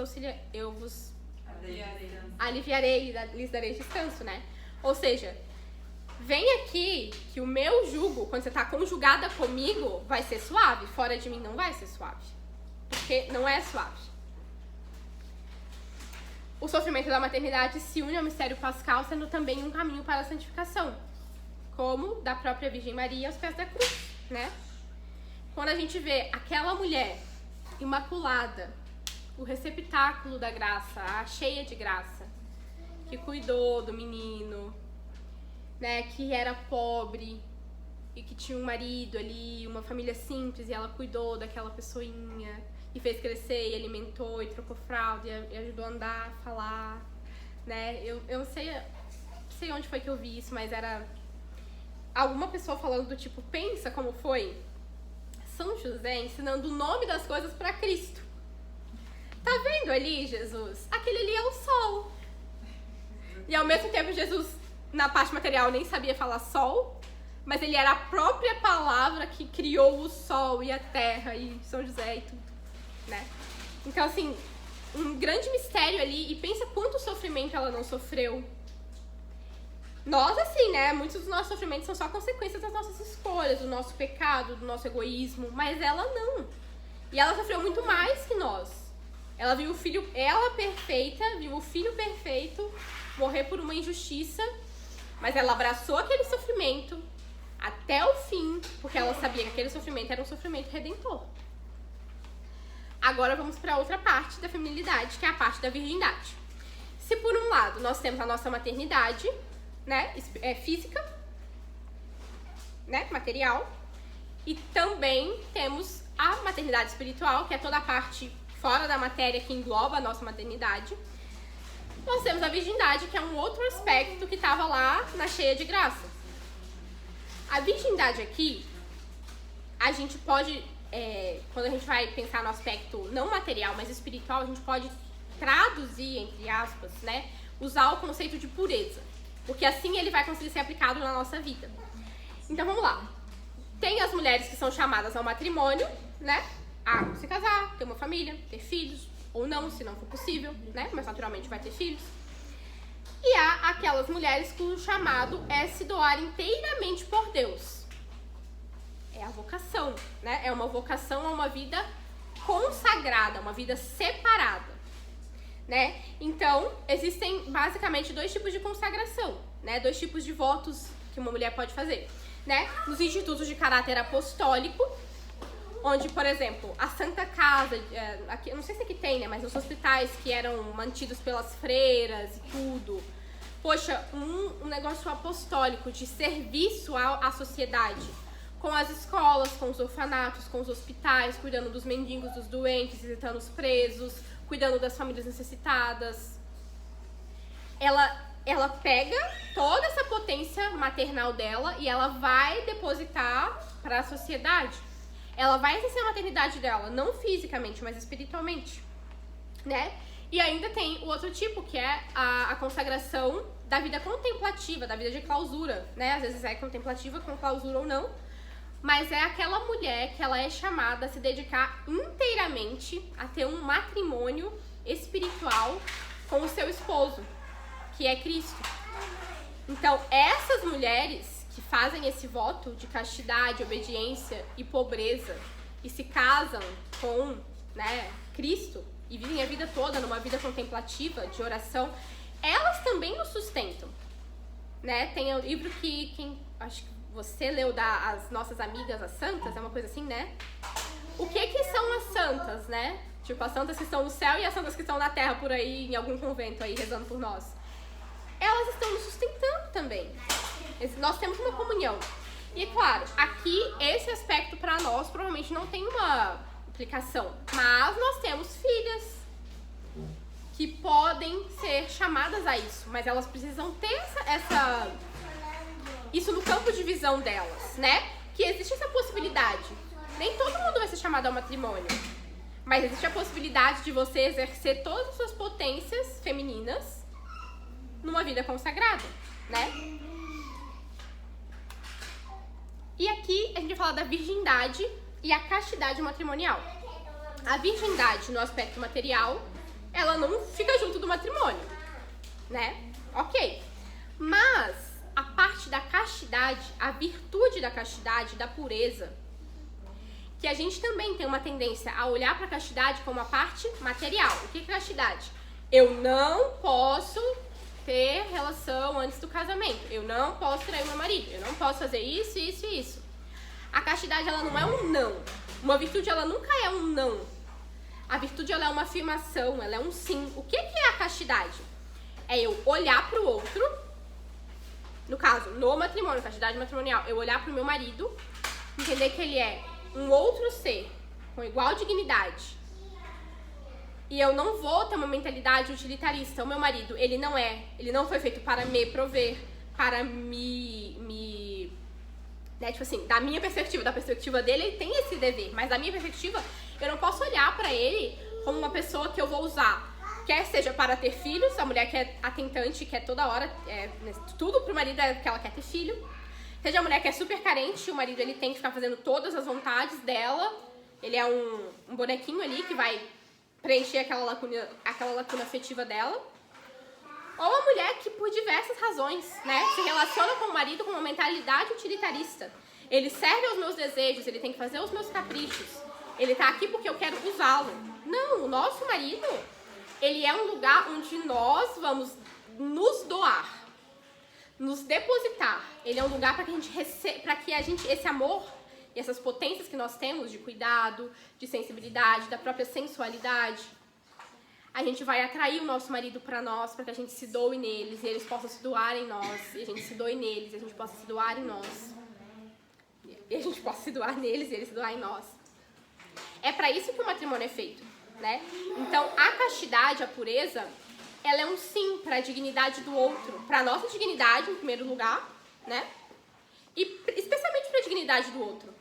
aliviarei, lhes darei descanso, né? Ou seja, vem aqui que o meu jugo, quando você tá conjugada comigo, vai ser suave. Fora de mim não vai ser suave, porque não é suave. O sofrimento da maternidade se une ao mistério pascal, sendo também um caminho para a santificação, como da própria Virgem Maria aos pés da cruz, né? Quando a gente vê aquela mulher imaculada, o receptáculo da graça, a cheia de graça, que cuidou do menino, né, que era pobre e que tinha um marido ali, uma família simples, e ela cuidou daquela pessoinha, e fez crescer, e alimentou, e trocou fralda, e ajudou a andar, a falar, né? Eu não sei onde foi que eu vi isso, mas era alguma pessoa falando do tipo, pensa como foi São José ensinando o nome das coisas para Cristo. Tá vendo ali, Jesus? Aquele ali é o sol. E ao mesmo tempo, Jesus, na parte material, nem sabia falar sol, mas ele era a própria palavra que criou o sol e a terra e São José e tudo, né? Então, assim, um grande mistério ali, e pensa quanto sofrimento ela não sofreu. Nós, assim, né, muitos dos nossos sofrimentos são só consequências das nossas escolhas, do nosso pecado, do nosso egoísmo, mas ela não. E ela sofreu muito mais que nós. Ela viu o filho, ela perfeita, viu o filho perfeito morrer por uma injustiça, mas ela abraçou aquele sofrimento até o fim, porque ela sabia que aquele sofrimento era um sofrimento redentor. Agora vamos para outra parte da feminilidade, que é a parte da virgindade. Se por um lado nós temos a nossa maternidade, né, física, né, material, e também temos a maternidade espiritual, que é toda a parte fora da matéria que engloba a nossa maternidade. Nós temos a virgindade, que é um outro aspecto que estava lá na cheia de graça. A virgindade aqui, a gente pode, quando a gente vai pensar no aspecto não material, mas espiritual, a gente pode traduzir, entre aspas, né, usar o conceito de pureza, porque assim ele vai conseguir ser aplicado na nossa vida. Então vamos lá. Tem as mulheres que são chamadas ao matrimônio, né, a se casar, ter uma família, ter filhos, ou não, se não for possível, né, mas naturalmente vai ter filhos. E há aquelas mulheres cujo chamado é se doar inteiramente por Deus. É a vocação, né? É uma vocação a uma vida consagrada, uma vida separada, né? Então, existem basicamente dois tipos de consagração, né? Dois tipos de votos que uma mulher pode fazer, né? Nos institutos de caráter apostólico, onde, por exemplo, a Santa Casa, aqui, não sei se aqui tem, né, mas os hospitais que eram mantidos pelas freiras e tudo, poxa, um negócio apostólico de serviço à sociedade, com as escolas, com os orfanatos, com os hospitais, cuidando dos mendigos, dos doentes, visitando os presos, cuidando das famílias necessitadas. Ela pega toda essa potência maternal dela e ela vai depositar para a sociedade. Ela vai exercer a maternidade dela, não fisicamente, mas espiritualmente, né? E ainda tem o outro tipo, que é a consagração da vida contemplativa, da vida de clausura, né? Às vezes é contemplativa, com clausura ou não, mas é aquela mulher que ela é chamada a se dedicar inteiramente a ter um matrimônio espiritual com o seu esposo, que é Cristo. Então, essas mulheres que fazem esse voto de castidade, obediência e pobreza e se casam com, né, Cristo e vivem a vida toda numa vida contemplativa, de oração, elas também nos sustentam, né? Tem um livro que acho que você leu das nossas amigas as santas, é uma coisa assim, né? O que são as santas, né? Tipo, as santas que estão no céu e as santas que estão na terra por aí, em algum convento aí, rezando por nós. Elas estão nos sustentando também. Nós temos uma comunhão. E, claro, aqui, esse aspecto para nós provavelmente não tem uma aplicação. Mas nós temos filhas que podem ser chamadas a isso. Mas elas precisam ter isso no campo de visão delas, né? Que existe essa possibilidade. Nem todo mundo vai ser chamado ao matrimônio. Mas existe a possibilidade de você exercer todas as suas potências femininas numa vida consagrada, né? E aqui a gente vai falar da virgindade e a castidade matrimonial. A virgindade, no aspecto material, ela não fica junto do matrimônio, né? Ok. Mas a parte da castidade, a virtude da castidade, da pureza, que a gente também tem uma tendência a olhar para a castidade como a parte material. O que é castidade? Eu não posso ter relação antes do casamento. Eu não posso trair meu marido. Eu não posso fazer isso, isso e isso. A castidade, ela não é um não. Uma virtude, ela nunca é um não. A virtude, ela é uma afirmação, ela é um sim. O que é a castidade? É eu olhar para o outro, no caso, no matrimônio, castidade matrimonial, eu olhar para o meu marido, entender que ele é um outro ser, com igual dignidade. E eu não vou ter uma mentalidade utilitarista. O meu marido, ele não foi feito para me prover, para né, tipo assim, da minha perspectiva, da perspectiva dele, ele tem esse dever. Mas da minha perspectiva, eu não posso olhar para ele como uma pessoa que eu vou usar, quer seja para ter filhos, a mulher que é atentante, quer toda hora, tudo pro marido é que ela quer ter filho, Seja a mulher que é super carente, o marido ele tem que ficar fazendo todas as vontades dela. Ele é um bonequinho ali que vai preencher aquela lacuna afetiva dela. Ou a mulher que, por diversas razões, né, se relaciona com o marido com uma mentalidade utilitarista. Ele serve aos meus desejos, ele tem que fazer os meus caprichos. Ele tá aqui porque eu quero usá-lo. Não, o nosso marido, ele é um lugar onde nós vamos nos doar, nos depositar. Ele é um lugar para que a gente esse amor e essas potências que nós temos de cuidado, de sensibilidade, da própria sensualidade, a gente vai atrair o nosso marido para nós, para que a gente se doe neles e eles possam se doar em nós, e a gente se doe neles e a gente possa se doar em nós. E a gente possa se doar neles e eles se doar em nós. É para isso que o matrimônio é feito, né? Então, a castidade, a pureza, ela é um sim para a dignidade do outro, para a nossa dignidade, em primeiro lugar, né? E especialmente para a dignidade do outro.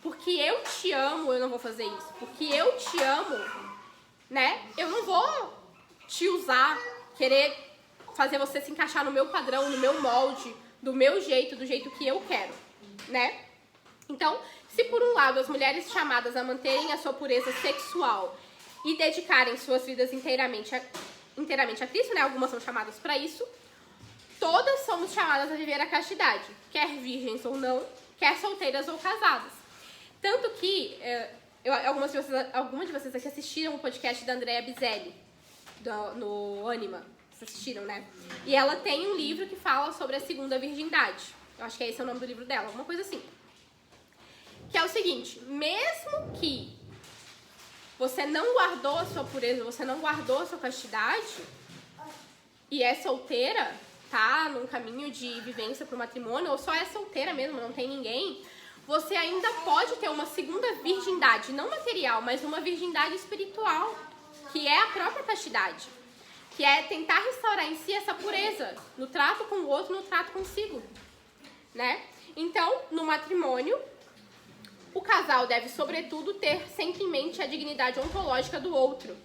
Porque eu te amo, eu não vou fazer isso. Porque eu te amo, né? Eu não vou te usar, querer fazer você se encaixar no meu padrão, no meu molde, do meu jeito, do jeito que eu quero, né? Então, se por um lado as mulheres chamadas a manterem a sua pureza sexual e dedicarem suas vidas inteiramente a Cristo, né? Algumas são chamadas para isso. Todas somos chamadas a viver a castidade, quer virgens ou não, quer solteiras ou casadas. Tanto que algumas de vocês aqui assistiram o podcast da Andrea Biselli, no Anima. Vocês assistiram, né? E ela tem um livro que fala sobre a segunda virgindade. Eu acho que esse é o nome do livro dela, alguma coisa assim. Que é o seguinte, mesmo que você não guardou a sua pureza, você não guardou a sua castidade, e é solteira, tá num caminho de vivência pro matrimônio, ou só é solteira mesmo, não tem ninguém, você ainda pode ter uma segunda virgindade, não material, mas uma virgindade espiritual, que é a própria castidade, que é tentar restaurar em si essa pureza, no trato com o outro, no trato consigo, né? Então, no matrimônio, o casal deve, sobretudo, ter sempre em mente a dignidade ontológica do outro,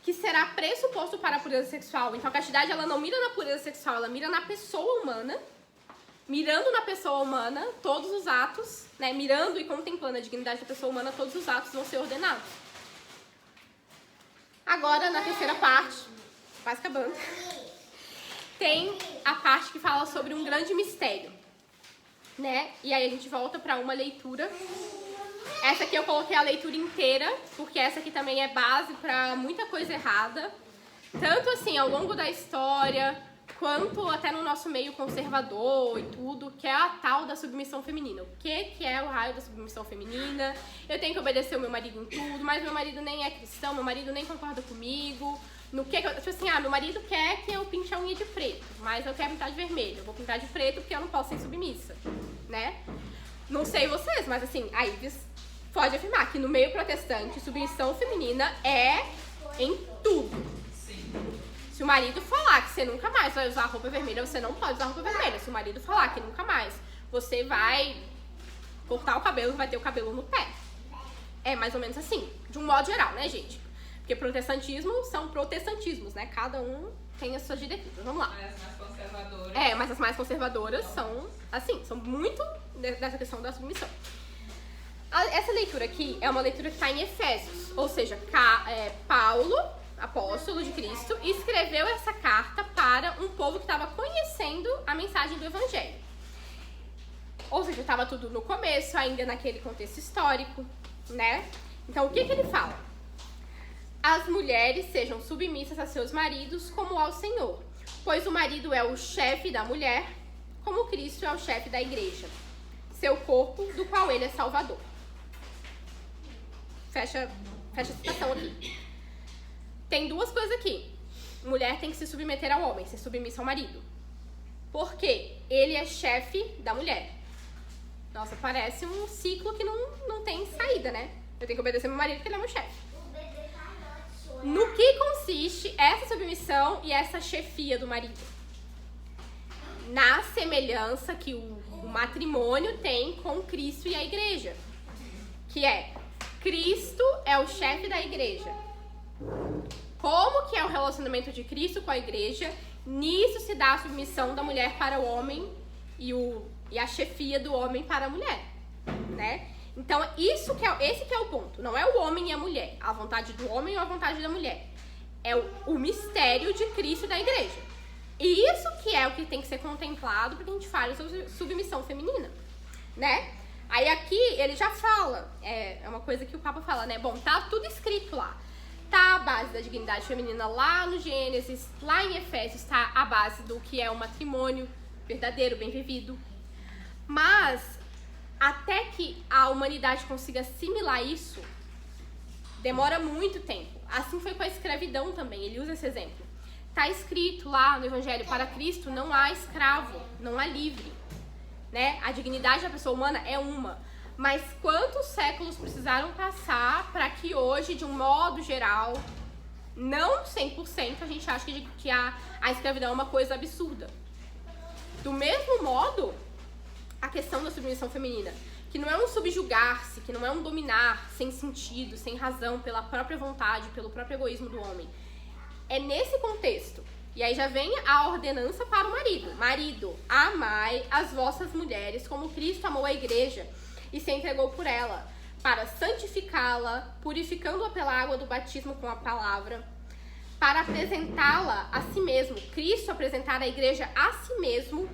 que será pressuposto para a pureza sexual. Então, a castidade, ela não mira na pureza sexual, ela mira na pessoa humana. Mirando na pessoa humana, todos os atos, né, mirando e contemplando a dignidade da pessoa humana, todos os atos vão ser ordenados. Agora, na terceira parte, quase acabando, tem a parte que fala sobre um grande mistério, né? E aí a gente volta para uma leitura. Essa aqui eu coloquei a leitura inteira, porque essa aqui também é base para muita coisa errada. Tanto assim, ao longo da história, quanto até no nosso meio conservador e tudo, que é a tal da submissão feminina. O que é o raio da submissão feminina? Eu tenho que obedecer o meu marido em tudo, mas meu marido nem é cristão, meu marido nem concorda comigo. No que eu, tipo assim, meu marido quer que eu pinte a unha de preto, mas eu quero pintar de vermelho. Eu vou pintar de preto porque eu não posso ser submissa, né? Não sei vocês, mas assim, a Ives pode afirmar que no meio protestante, submissão feminina é em tudo. Se o marido falar que você nunca mais vai usar roupa vermelha, você não pode usar roupa vermelha. Se o marido falar que nunca mais você vai cortar o cabelo, vai ter o cabelo no pé. É mais ou menos assim, de um modo geral, né, gente? Porque protestantismo são protestantismos, né? Cada um tem as suas diretrizes. Vamos lá. Mas as mais conservadoras. Mas as mais conservadoras são, assim, são muito dessa questão da submissão. Essa leitura aqui é uma leitura que está em Efésios, ou seja, Paulo, apóstolo de Cristo, escreveu essa carta para um povo que estava conhecendo a mensagem do Evangelho. Ou seja, estava tudo no começo, ainda naquele contexto histórico, né? Então, o que ele fala? As mulheres sejam submissas a seus maridos como ao Senhor, pois o marido é o chefe da mulher, como Cristo é o chefe da igreja, seu corpo, do qual ele é salvador. Fecha a citação aqui. Tem duas coisas aqui. Mulher tem que se submeter ao homem, ser submissa ao marido. Por quê? Ele é chefe da mulher. Nossa, parece um ciclo que não tem saída, né? Eu tenho que obedecer meu marido porque ele é meu chefe. No que consiste essa submissão e essa chefia do marido? Na semelhança que o matrimônio tem com Cristo e a igreja. Que é, Cristo é o chefe da igreja. Como que é o relacionamento de Cristo com a igreja? Nisso se dá a submissão da mulher para o homem e o e a chefia do homem para a mulher, né? Então, esse que é o ponto. Não é o homem e a mulher, a vontade do homem ou a vontade da mulher. É o mistério de Cristo e da igreja. E isso que é o que tem que ser contemplado porque a gente fala sobre submissão feminina, né? Aí aqui ele já fala, é uma coisa que o Papa fala, né? Bom, tá tudo escrito lá. Tá a base da dignidade feminina lá no Gênesis, lá em Efésios tá a base do que é o matrimônio verdadeiro, bem vivido. Mas até que a humanidade consiga assimilar isso, demora muito tempo. Assim foi com a escravidão também, ele usa esse exemplo. Tá escrito lá no Evangelho, para Cristo não há escravo, não há livre, né? A dignidade da pessoa humana é uma. Mas quantos séculos precisaram passar para que hoje, de um modo geral, não 100%, a gente acha que a escravidão é uma coisa absurda. Do mesmo modo, a questão da submissão feminina, que não é um subjugar-se, que não é um dominar sem sentido, sem razão, pela própria vontade, pelo próprio egoísmo do homem. É nesse contexto. E aí já vem a ordenança para o marido. Marido, amai as vossas mulheres como Cristo amou a igreja e se entregou por ela, para santificá-la, purificando-a pela água do batismo com a palavra, para apresentá-la a si mesmo. Cristo apresentar a igreja a si mesmo,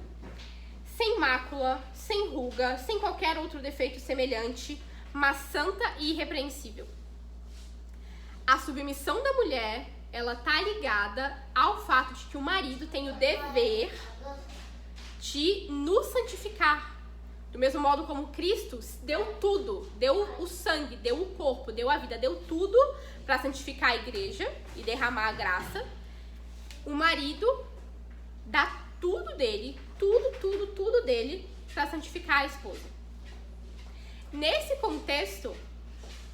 sem mácula, sem ruga, sem qualquer outro defeito semelhante, mas santa e irrepreensível. A submissão da mulher, ela tá ligada ao fato de que o marido tem o dever de nos santificar. Do mesmo modo como Cristo deu tudo, deu o sangue, deu o corpo, deu a vida, deu tudo para santificar a igreja e derramar a graça, o marido dá tudo dele, tudo dele para santificar a esposa. Nesse contexto,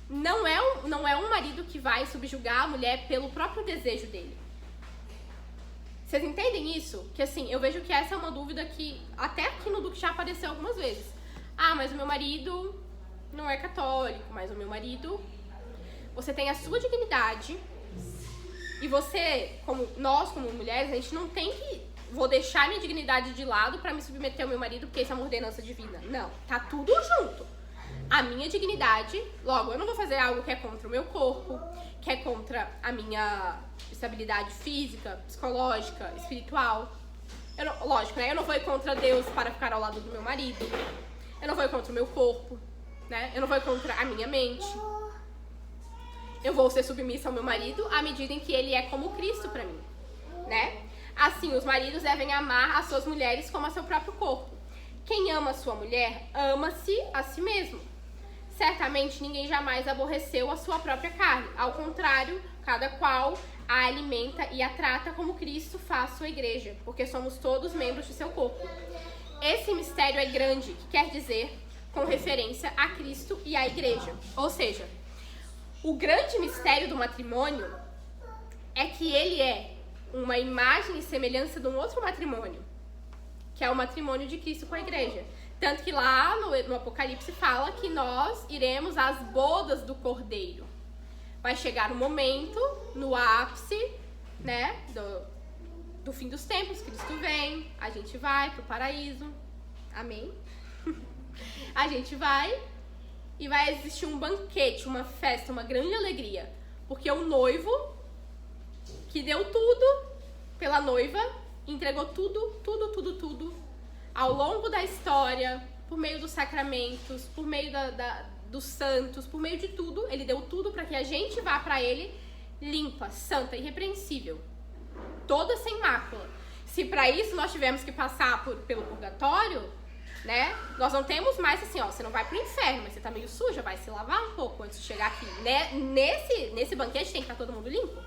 não é um marido que vai subjugar a mulher pelo próprio desejo dele. Vocês entendem isso? Que assim, eu vejo que essa é uma dúvida que até aqui no Duque já apareceu algumas vezes. Ah, mas o meu marido não é católico, mas o meu marido... Você tem a sua dignidade e você, nós como mulheres, a gente não tem que... Vou deixar minha dignidade de lado pra me submeter ao meu marido porque isso é uma ordenança divina. Não, tá tudo junto. A minha dignidade, logo, eu não vou fazer algo que é contra o meu corpo, que é contra a minha estabilidade física, psicológica, espiritual. Lógico, né? Eu não vou ir contra Deus para ficar ao lado do meu marido. Eu não vou ir contra o meu corpo, né? Eu não vou ir contra a minha mente. Eu vou ser submissa ao meu marido à medida em que ele é como Cristo pra mim, né? Assim, os maridos devem amar as suas mulheres como a seu próprio corpo. Quem ama a sua mulher, ama-se a si mesmo. Certamente ninguém jamais aborreceu a sua própria carne. Ao contrário, cada qual a alimenta e a trata como Cristo faz sua igreja, porque somos todos membros de seu corpo. Esse mistério é grande, que quer dizer com referência a Cristo e à igreja. Ou seja, o grande mistério do matrimônio é que ele é uma imagem e semelhança de um outro matrimônio, que é o matrimônio de Cristo com a igreja. Tanto que lá no Apocalipse fala que nós iremos às bodas do Cordeiro. Vai chegar um momento, no ápice, né, do fim dos tempos, Cristo vem, a gente vai pro paraíso, amém? A gente vai e vai existir um banquete, uma festa, uma grande alegria, porque o noivo que deu tudo pela noiva, entregou tudo, ao longo da história, por meio dos sacramentos, por meio dos santos, por meio de tudo, ele deu tudo para que a gente vá para ele limpa, santa, irrepreensível, toda sem mácula. Se para isso nós tivermos que passar pelo purgatório, né, nós não temos mais assim, ó, você não vai pro inferno, mas você tá meio suja, vai se lavar um pouco antes de chegar aqui, né? Nesse banquete tem que estar todo mundo limpo.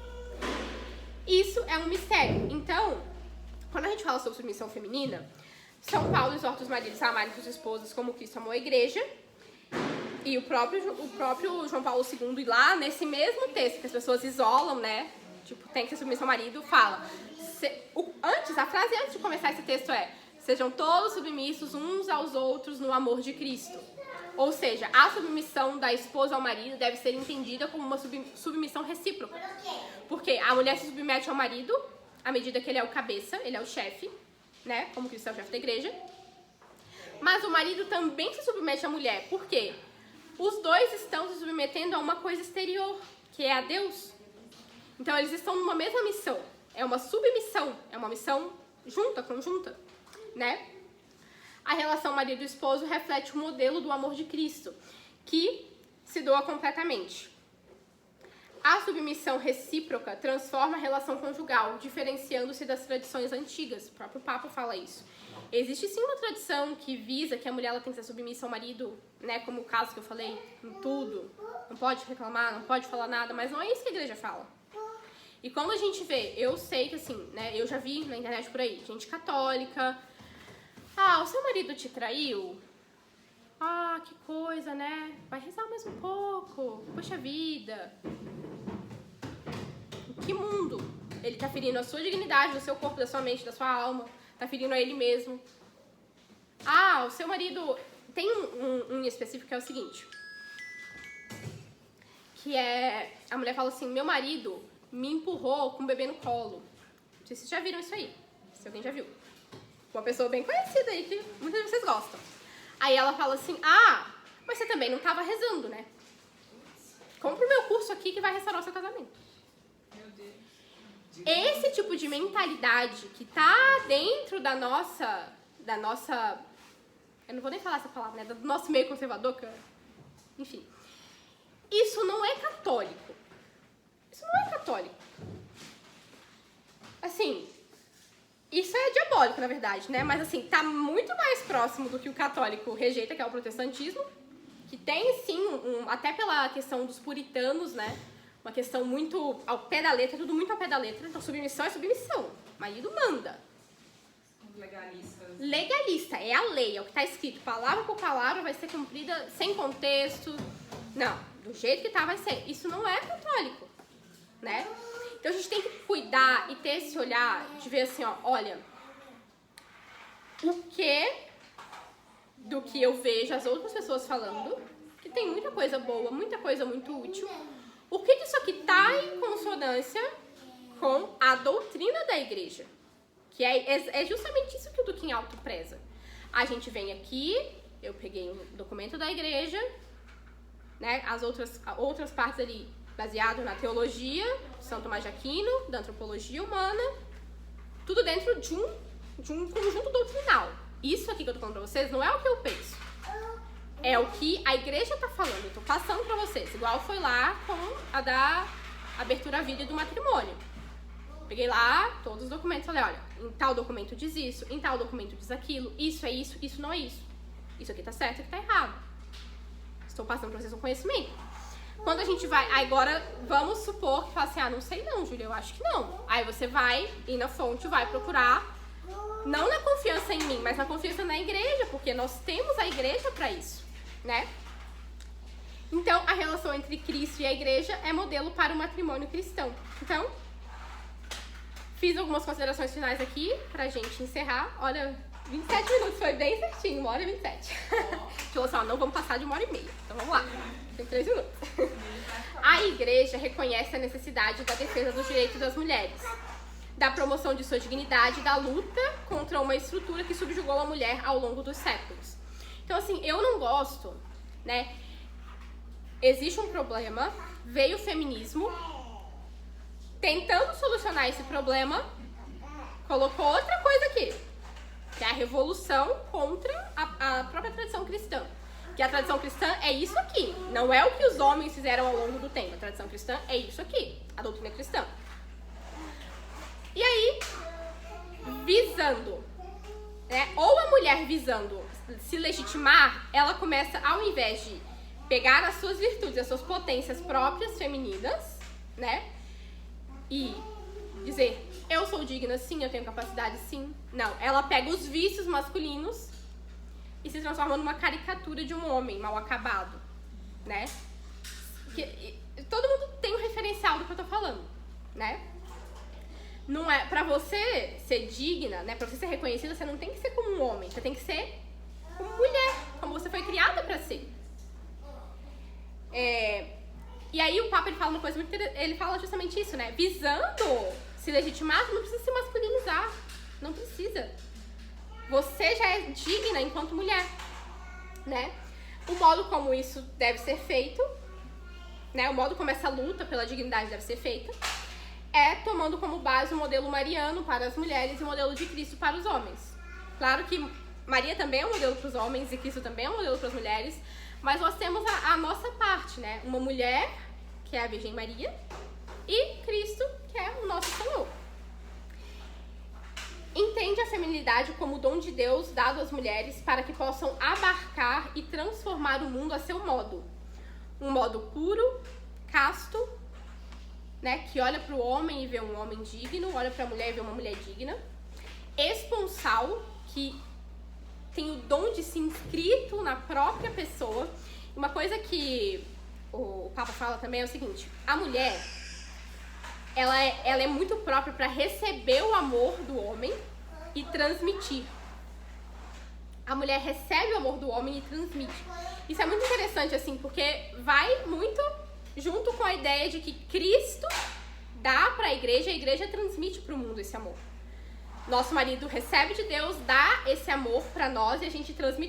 Isso é um mistério. Então, quando a gente fala sobre submissão feminina, São Paulo exorta os maridos a amarem suas esposas como Cristo amou a igreja. E o próprio João Paulo II, lá nesse mesmo texto que as pessoas isolam, né? Tipo, tem que ser submissão ao marido, fala. A frase antes de começar esse texto é: sejam todos submissos uns aos outros no amor de Cristo. Ou seja, a submissão da esposa ao marido deve ser entendida como uma submissão recíproca. Porque a mulher se submete ao marido à medida que ele é o cabeça, ele é o chefe, né? Como Cristo é o chefe da igreja. Mas o marido também se submete à mulher. Por quê? Os dois estão se submetendo a uma coisa exterior, que é a Deus. Então, eles estão numa mesma missão. É uma submissão, é uma missão junta, conjunta, né? A relação marido e esposo reflete o modelo do amor de Cristo, que se doa completamente. A submissão recíproca transforma a relação conjugal, diferenciando-se das tradições antigas. O próprio Papa fala isso. Existe sim uma tradição que visa que a mulher ela tem que ser submissa ao marido, né? Como o caso que eu falei, em tudo. Não pode reclamar, não pode falar nada, mas não é isso que a igreja fala. E quando a gente vê, eu sei que assim, né? Eu já vi na internet por aí, gente católica. Ah, o seu marido te traiu? Ah, que coisa, né? Vai rezar mais um pouco. Poxa vida. Em que mundo? Ele tá ferindo a sua dignidade, do seu corpo, da sua mente, da sua alma. Tá ferindo a ele mesmo. Ah, o seu marido... Tem um específico que é o seguinte. Que é... A mulher fala assim, meu marido me empurrou com o bebê no colo. Não sei se vocês já viram isso aí. Se alguém já viu. Uma pessoa bem conhecida aí, que muitas de vocês gostam. Aí ela fala assim, ah, mas você também não estava rezando, né? Compra o meu curso aqui que vai restaurar o seu casamento. Meu Deus. Esse tipo de mentalidade que tá dentro da nossa... Eu não vou nem falar essa palavra, né? Do nosso meio conservador, que, enfim. Isso não é católico. Isso não é católico. Assim... Isso é diabólico, na verdade, né? Mas, assim, tá muito mais próximo do que o católico rejeita, que é o protestantismo, que tem, sim, até pela questão dos puritanos, né? Uma questão muito ao pé da letra, tudo muito ao pé da letra. Então, submissão é submissão. O marido manda. Legalistas. Legalista, é a lei, é o que tá escrito. Palavra por palavra vai ser cumprida sem contexto. Não, do jeito que tá vai ser. Isso não é católico, né? Então, a gente tem que cuidar e ter esse olhar de ver assim, ó, olha, o que do que eu vejo as outras pessoas falando, que tem muita coisa boa, muita coisa muito útil, o que disso aqui tá em consonância com a doutrina da igreja, que é justamente isso que o Duquim Alto preza. A gente vem aqui, eu peguei um documento da igreja, né, as outras partes ali, baseado na teologia, São Tomás de Aquino, da antropologia humana, tudo dentro de um conjunto doutrinal. Isso aqui que eu tô falando pra vocês não é o que eu penso. É o que a igreja tá falando. Eu tô passando pra vocês. Igual foi lá com a da abertura à vida e do matrimônio. Peguei lá todos os documentos e falei, olha, em tal documento diz isso, em tal documento diz aquilo, isso é isso, isso não é isso. Isso aqui tá certo, isso aqui tá errado. Estou passando pra vocês um conhecimento. Quando a gente vai... Agora, vamos supor que fala assim, ah, não sei não, Júlia, eu acho que não. Aí você vai ir na fonte, vai procurar, não na confiança em mim, mas na confiança na igreja, porque nós temos a igreja para isso, né? Então, a relação entre Cristo e a igreja é modelo para o matrimônio cristão. Então, fiz algumas considerações finais aqui pra gente encerrar. Olha, 27 minutos, foi bem certinho, 1h27. Falou assim, ó, não vamos passar de 1h30. Então, vamos lá. Tem 3 minutos. A igreja reconhece a necessidade da defesa dos direitos das mulheres, da promoção de sua dignidade e da luta contra uma estrutura que subjugou a mulher ao longo dos séculos. Então, assim, eu não gosto, né? Existe um problema, veio o feminismo, tentando solucionar esse problema, colocou outra coisa aqui, que é a revolução contra a própria tradição cristã. Que a tradição cristã é isso aqui, não é o que os homens fizeram ao longo do tempo. A tradição cristã é isso aqui, a doutrina cristã. E aí, visando, né, ou a mulher visando se legitimar, ela começa, ao invés de pegar as suas virtudes, as suas potências próprias femininas, né, e dizer, eu sou digna sim, eu tenho capacidade sim. Não, ela pega os vícios masculinos e se transforma numa caricatura de um homem mal acabado, né? Todo mundo tem um referencial do que eu tô falando, né? Não é, pra você ser digna, né? Pra você ser reconhecida, você não tem que ser como um homem, você tem que ser como mulher, como você foi criada pra ser. E aí o Papa ele fala uma coisa muito interessante, ele fala justamente isso, né? Visando se legitimar, não precisa se masculinizar, não precisa. você já é digna enquanto mulher, né? O modo como isso deve ser feito, né? O modo como essa luta pela dignidade deve ser feita é tomando como base o modelo mariano para as mulheres e o modelo de Cristo para os homens. Claro que Maria também é um modelo para os homens e Cristo também é um modelo para as mulheres, mas nós temos a nossa parte, né? Uma mulher, que é a Virgem Maria, e Cristo, que é o nosso Senhor. Entende a feminilidade como dom de Deus dado às mulheres para que possam abarcar e transformar o mundo a seu modo. Um modo puro, casto, né? Que olha para o homem e vê um homem digno, olha para a mulher e vê uma mulher digna. Esponsal, que tem o dom de ser inscrito na própria pessoa. Uma coisa que o Papa fala também é o seguinte: a mulher, ela é muito própria para receber o amor do homem e transmitir. A mulher recebe o amor do homem e transmite. Isso é muito interessante, assim, porque vai muito junto com a ideia de que Cristo dá para a igreja transmite para o mundo esse amor. Nosso marido recebe de Deus, dá esse amor para nós e a gente transmite